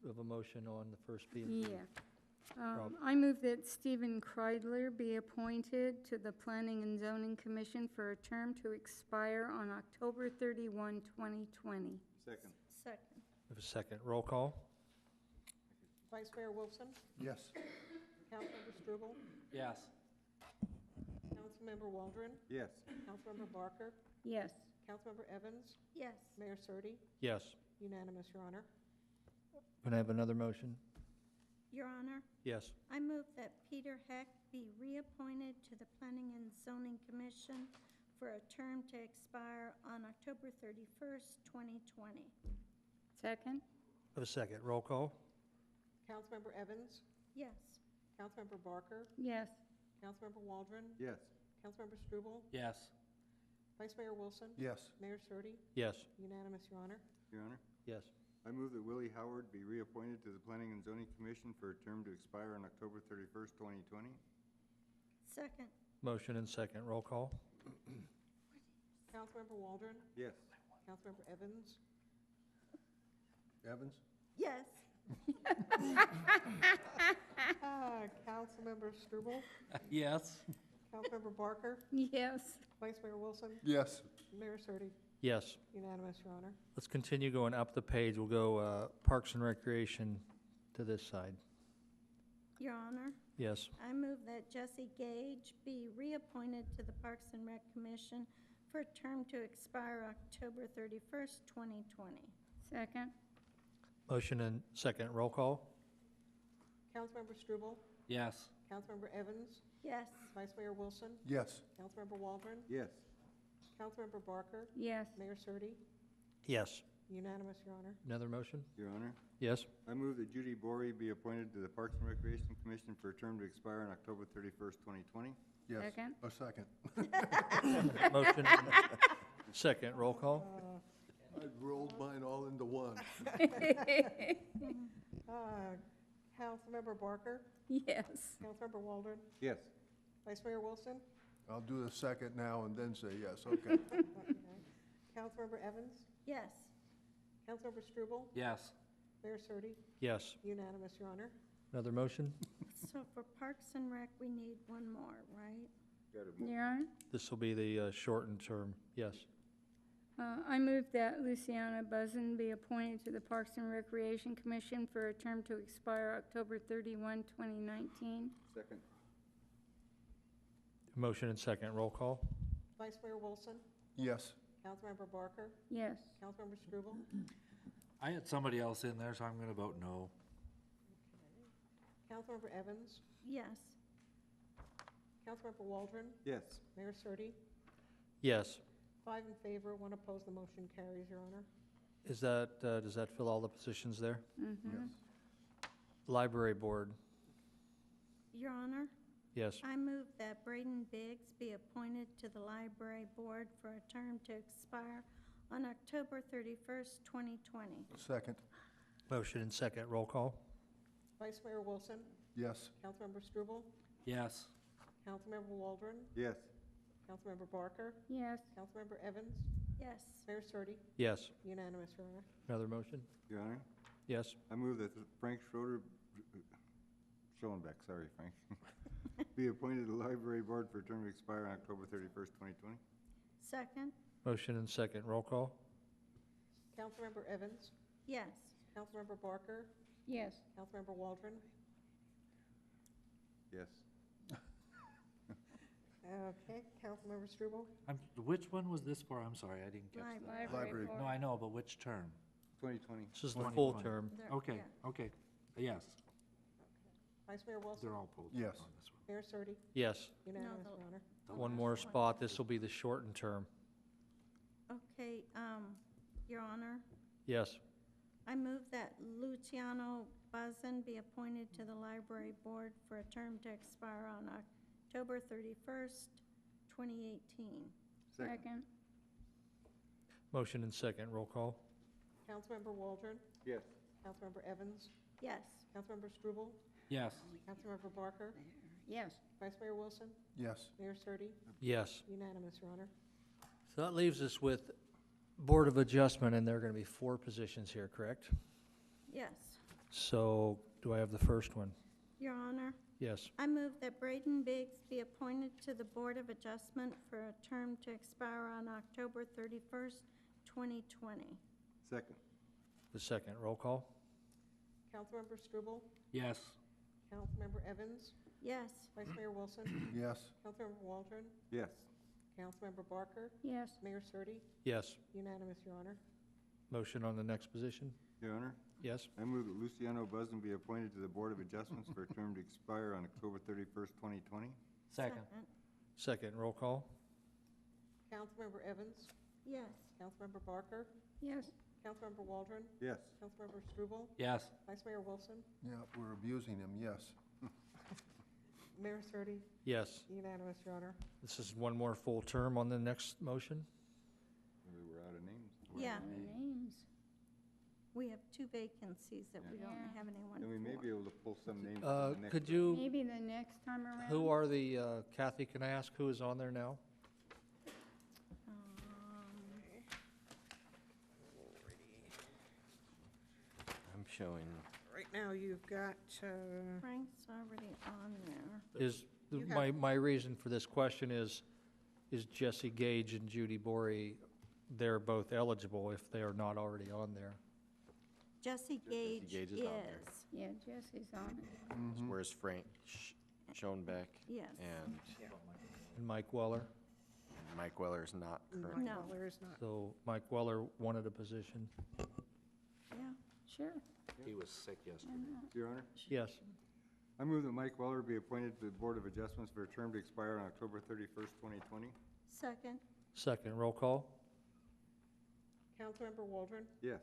We have a motion on the first piece. Yeah. I move that Stephen Kreidler be appointed to the Planning and Zoning Commission for a term to expire on October 31, 2020. Second. Second. We have a second. Roll call. Vice Mayor Wilson? Yes. Councilmember Struble? Yes. Councilmember Waldron? Yes. Councilmember Barker? Yes. Councilmember Evans? Yes. Mayor Surtee? Yes. Unanimous, Your Honor. Can I have another motion? Your Honor, Yes. I move that Peter Heck be reappointed to the Planning and Zoning Commission for a term to expire on October 31st, 2020. Second? We have a second. Roll call. Councilmember Evans? Yes. Councilmember Barker? Yes. Councilmember Waldron? Yes. Councilmember Struble? Yes. Vice Mayor Wilson? Yes. Mayor Surtee? Yes. Unanimous, Your Honor. Your Honor, Yes. I move that Willie Howard be reappointed to the Planning and Zoning Commission for a term to expire on October 31st, 2020. Second. Motion and second. Roll call. Councilmember Waldron? Yes. Councilmember Evans? Evans? Yes. Councilmember Struble? Yes. Councilmember Barker? Yes. Vice Mayor Wilson? Yes. Mayor Surtee? Yes. Unanimous, Your Honor. Let's continue going up the page. We'll go Parks and Recreation to this side. Your Honor, Yes. I move that Jesse Gage be reappointed to the Parks and Rec Commission for a term to expire October 31st, 2020. Second? Motion and second. Roll call. Councilmember Struble? Yes. Councilmember Evans? Yes. Vice Mayor Wilson? Yes. Councilmember Waldron? Yes. Councilmember Barker? Yes. Mayor Surtee? Yes. Unanimous, Your Honor. Another motion? Your Honor, Yes. I move that Judy Bory be appointed to the Parks and Recreation Commission for a term to expire on October 31st, 2020. Yes. Second? A second. Motion and second. Roll call. I rolled mine all into one. Councilmember Barker? Yes. Councilmember Waldron? Yes. Vice Mayor Wilson? I'll do the second now and then say yes, okay. Councilmember Evans? Yes. Councilmember Struble? Yes. Mayor Surtee? Yes. Unanimous, Your Honor. Another motion? So for Parks and Rec, we need one more, right? Your Honor? This will be the shortened term. Yes. I move that Luciana Buzzin be appointed to the Parks and Recreation Commission for a term to expire October 31, 2019. Second. Motion and second. Roll call. Vice Mayor Wilson? Yes. Councilmember Barker? Yes. Councilmember Struble? I had somebody else in there, so I'm gonna vote no. Councilmember Evans? Yes. Councilmember Waldron? Yes. Mayor Surtee? Yes. 5 in favor, 1 opposed. The motion carries, Your Honor. Is that, does that fill all the positions there? Mm-hmm. Library Board. Your Honor, Yes. I move that Braden Biggs be appointed to the Library Board for a term to expire on October 31st, 2020. Second. Motion and second. Roll call. Vice Mayor Wilson, Yes. Councilmember Struble, Yes. Councilmember Waldron, Yes. Councilmember Barker, Yes. Councilmember Evans, Yes. Mayor Surtee, Yes. unanimous, Your Honor. Another motion? Your Honor, Yes. I move that Frank Schoenbeck, sorry, Frank, be appointed to the library board for a term to expire on October 31st, 2020. Second? Motion and second. Roll call. Councilmember Evans, Yes. Councilmember Barker, Yes. Councilmember Waldron, Yes. okay, Councilmember Struble, Which one was this for? I'm sorry, I didn't catch that. Library. No, I know, but which term? 2020. This is the full 2020. term. There- Okay, yeah. okay, yes, Vice Mayor Wilson, they're all pulled. Yes. on this one. Mayor Surtee, Yes. unanimous, the- Your Honor. One more spot. This will be the shortened term. Okay, Your Honor, Yes. I move that Luciano Buzzen be appointed to the Library Board for a term to expire on October 31st, 2018. Second. Motion and second. Roll call. Councilmember Waldron, Yes. Councilmember Evans, Yes. Councilmember Struble, Yes. Councilmember Barker, Yes. Vice Mayor Wilson, Yes. Mayor Surtee, Yes. unanimous, Your Honor. So that leaves us with Board of Adjustment, and there are going to be 4 positions here, correct? Yes. So do I have the first one? Your Honor, Yes. I move that Braden Biggs be appointed to the Board of Adjustment for a term to expire on October 31st, 2020. Second. The second. Roll call. Councilmember Struble, Yes. Councilmember Evans, Yes. Vice Mayor Wilson, Yes. Councilmember Waldron, Yes. Councilmember Barker, Yes. Mayor Surtee, Yes. unanimous, Your Honor. Motion on the next position? Your Honor, Yes. I move that Luciano Busden be appointed to the Board of Adjustments for a term to expire on October 31st, 2020. Second. Second. Roll call. Councilmember Evans, Yes. Councilmember Barker, Yes. Councilmember Waldron, Yes. Councilmember Struble, Yes. Vice Mayor Wilson, Yeah, we're abusing him, yes. Mayor Surtee, Yes. unanimous, Your Honor. This is one more full term on the next motion? Maybe we're out of names. Yeah. Names. We have 2 vacancies that we don't Yeah. have anyone And we may for. be able to pull some names from the next. Could you, Maybe the next time around. who are the, Kathy, can I ask who is on there now? I'm showing. Right now, you've got, Frank's already on there. Is, You have- my reason for this question is Jesse Gage and Judy Bory, they're both eligible if they are not already on there? Jesse Gage Gage is on there. is, Yeah, Jesse's on it. Where's Frank Schoenbeck? yes. And And Mike Weller? Mike Weller is not currently. No. There is not. So Mike Weller wanted a position? Yeah. Sure. He was sick yesterday. Your Honor, Yes. I move that Mike Weller be appointed to the Board of Adjustments for a term to expire on October 31st, 2020. Second. Second. Roll call. Councilmember Waldron, Yes.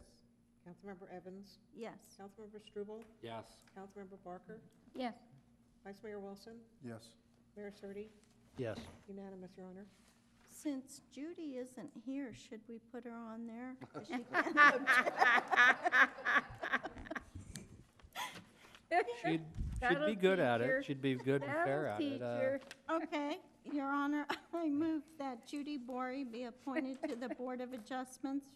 Councilmember Evans, Yes. Councilmember Struble, Yes. Councilmember Barker, Yes. Vice Mayor Wilson, Yes. Mayor Surtee, Yes. unanimous, Your Honor. Since Judy isn't here, should we put her on there? 'Cause she She'd That'll be good teach at her. it. She'd be good and fair That'll at teach it. her. Okay, Your Honor, I move that Judy Bory be appointed to the Board of Adjustments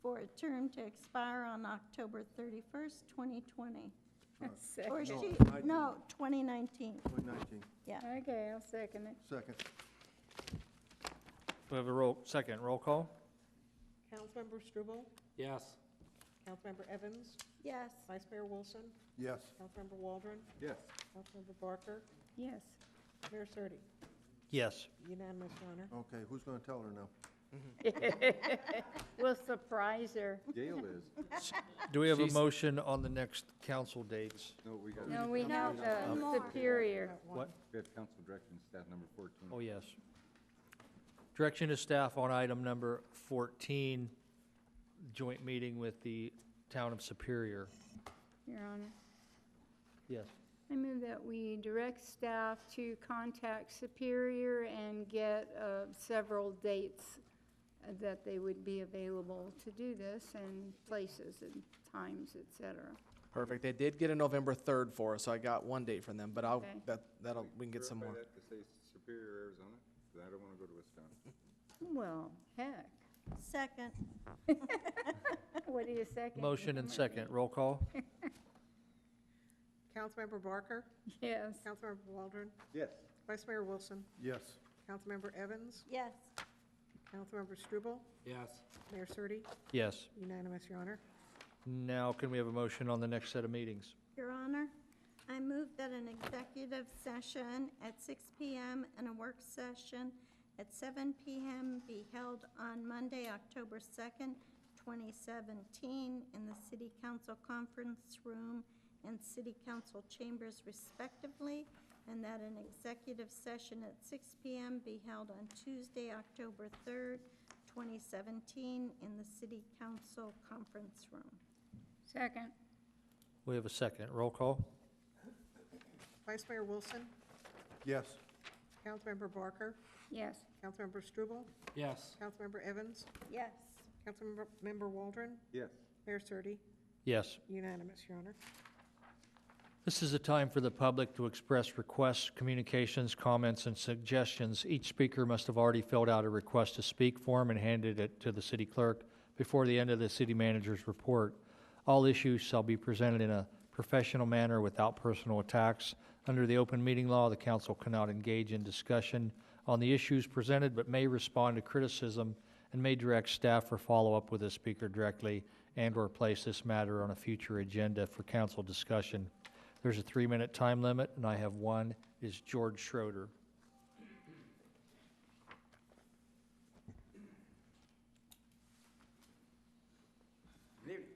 for a term to expire on October 31st, 2020. Or Second. she, no, 2019, 2019. yeah. Okay, I'll second it. Second. We have a second roll call? Councilmember Struble, Yes. Councilmember Evans, Yes. Vice Mayor Wilson, Yes. Councilmember Waldron, Yes. Councilmember Barker, Yes. Mayor Surtee, Yes. unanimous, Your Honor. Okay, who's going to tell her now? We'll surprise her. Gail is. Do we have a She's- motion on the next council dates? No, we got. No, we have one more. Superior. What? We have council direction, staff number 14. Oh, yes. Direction to staff on item number 14, joint meeting with the town of Superior. Your Honor. Yes. I move that we direct staff to contact Superior and get several dates that they would be available to do this, and places and times, et cetera. Perfect. They did get a November 3rd for us, so I got one date from them, but I'll, Okay. we can get some more. Verify that to say Superior, Arizona, 'cause I don't want to go to Wisconsin. Well, heck. Second. What do you second? Motion and second. Roll call? Councilmember Barker? Yes. Councilmember Waldron? Yes. Vice Mayor Wilson? Yes. Councilmember Evans? Yes. Councilmember Struble? Yes. Mayor Surtee? Yes. Unanimous, Your Honor. Now, can we have a motion on the next set of meetings? Your Honor, I move that an executive session at 6 PM and a work session at 7 PM be held on Monday, October 2nd, 2017, in the City Council Conference Room and City Council Chambers respectively, and that an executive session at 6 PM be held on Tuesday, October 3rd, 2017, in the City Council Conference Room. Second. We have a second. Roll call? Vice Mayor Wilson? Yes. Councilmember Barker? Yes. Councilmember Struble? Yes. Councilmember Evans? Yes. Councilmember Waldron? Yes. Mayor Surtee? Yes. Unanimous, Your Honor. This is a time for the public to express requests, communications, comments, and suggestions. Each speaker must have already filled out a request to speak form and handed it to the city clerk before the end of the city manager's report. All issues shall be presented in a professional manner without personal attacks. Under the open meeting law, the council cannot engage in discussion on the issues presented, but may respond to criticism and may direct staff or follow up with the speaker directly and/or place this matter on a future agenda for council discussion. There's a 3-minute time limit, and I have one, is George Schroeder. Good evening.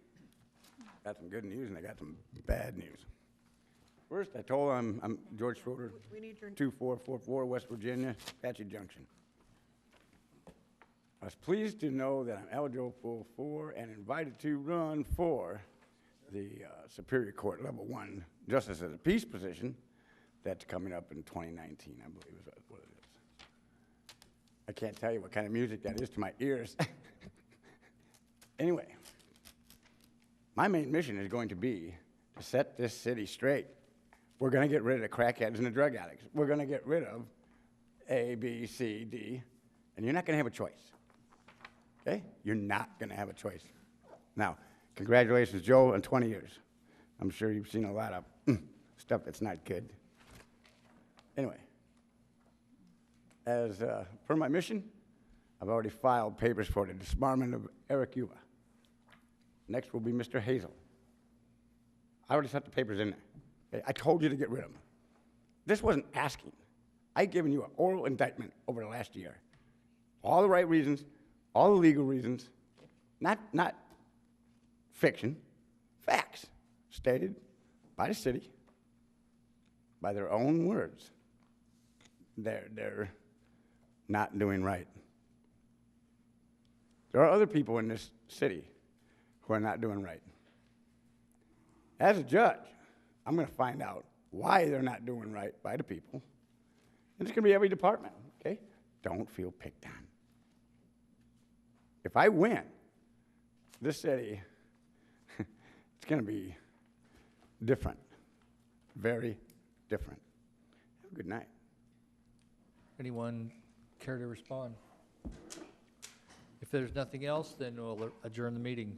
Got some good news and I got some bad news. First, I told I'm George Schroeder, We need your 2444 West Virginia, Apache Junction. I was pleased to know that I'm eligible for and invited to run for the Superior Court Level 1 Justice of the Peace position that's coming up in 2019, I believe is what it is. I can't tell you what kind of music that is to my ears. Anyway, my main mission is going to be to set this city straight. We're going to get rid of the crackheads and the drug addicts. We're going to get rid of A, B, C, D, and you're not going to have a choice. Okay? You're not going to have a choice. Now, congratulations, Joe, on 20 years. I'm sure you've seen a lot of stuff that's not good. Anyway, as per my mission, I've already filed papers for the disbarment of Eric Yuba. Next will be Mr. Hazel. I already set the papers in there. Okay? I told you to get rid of him. This wasn't asking. I've given you an oral indictment over the last year. All the right reasons, all the legal reasons, not fiction, facts stated by the city, by their own words. They're not doing right. There are other people in this city who are not doing right. As a judge, I'm going to find out why they're not doing right by the people. And it's going to be every department, okay? Don't feel picked on. If I win, this city, it's going to be different, very different. Have a good night. Anyone care to respond? If there's nothing else, then we'll adjourn the meeting.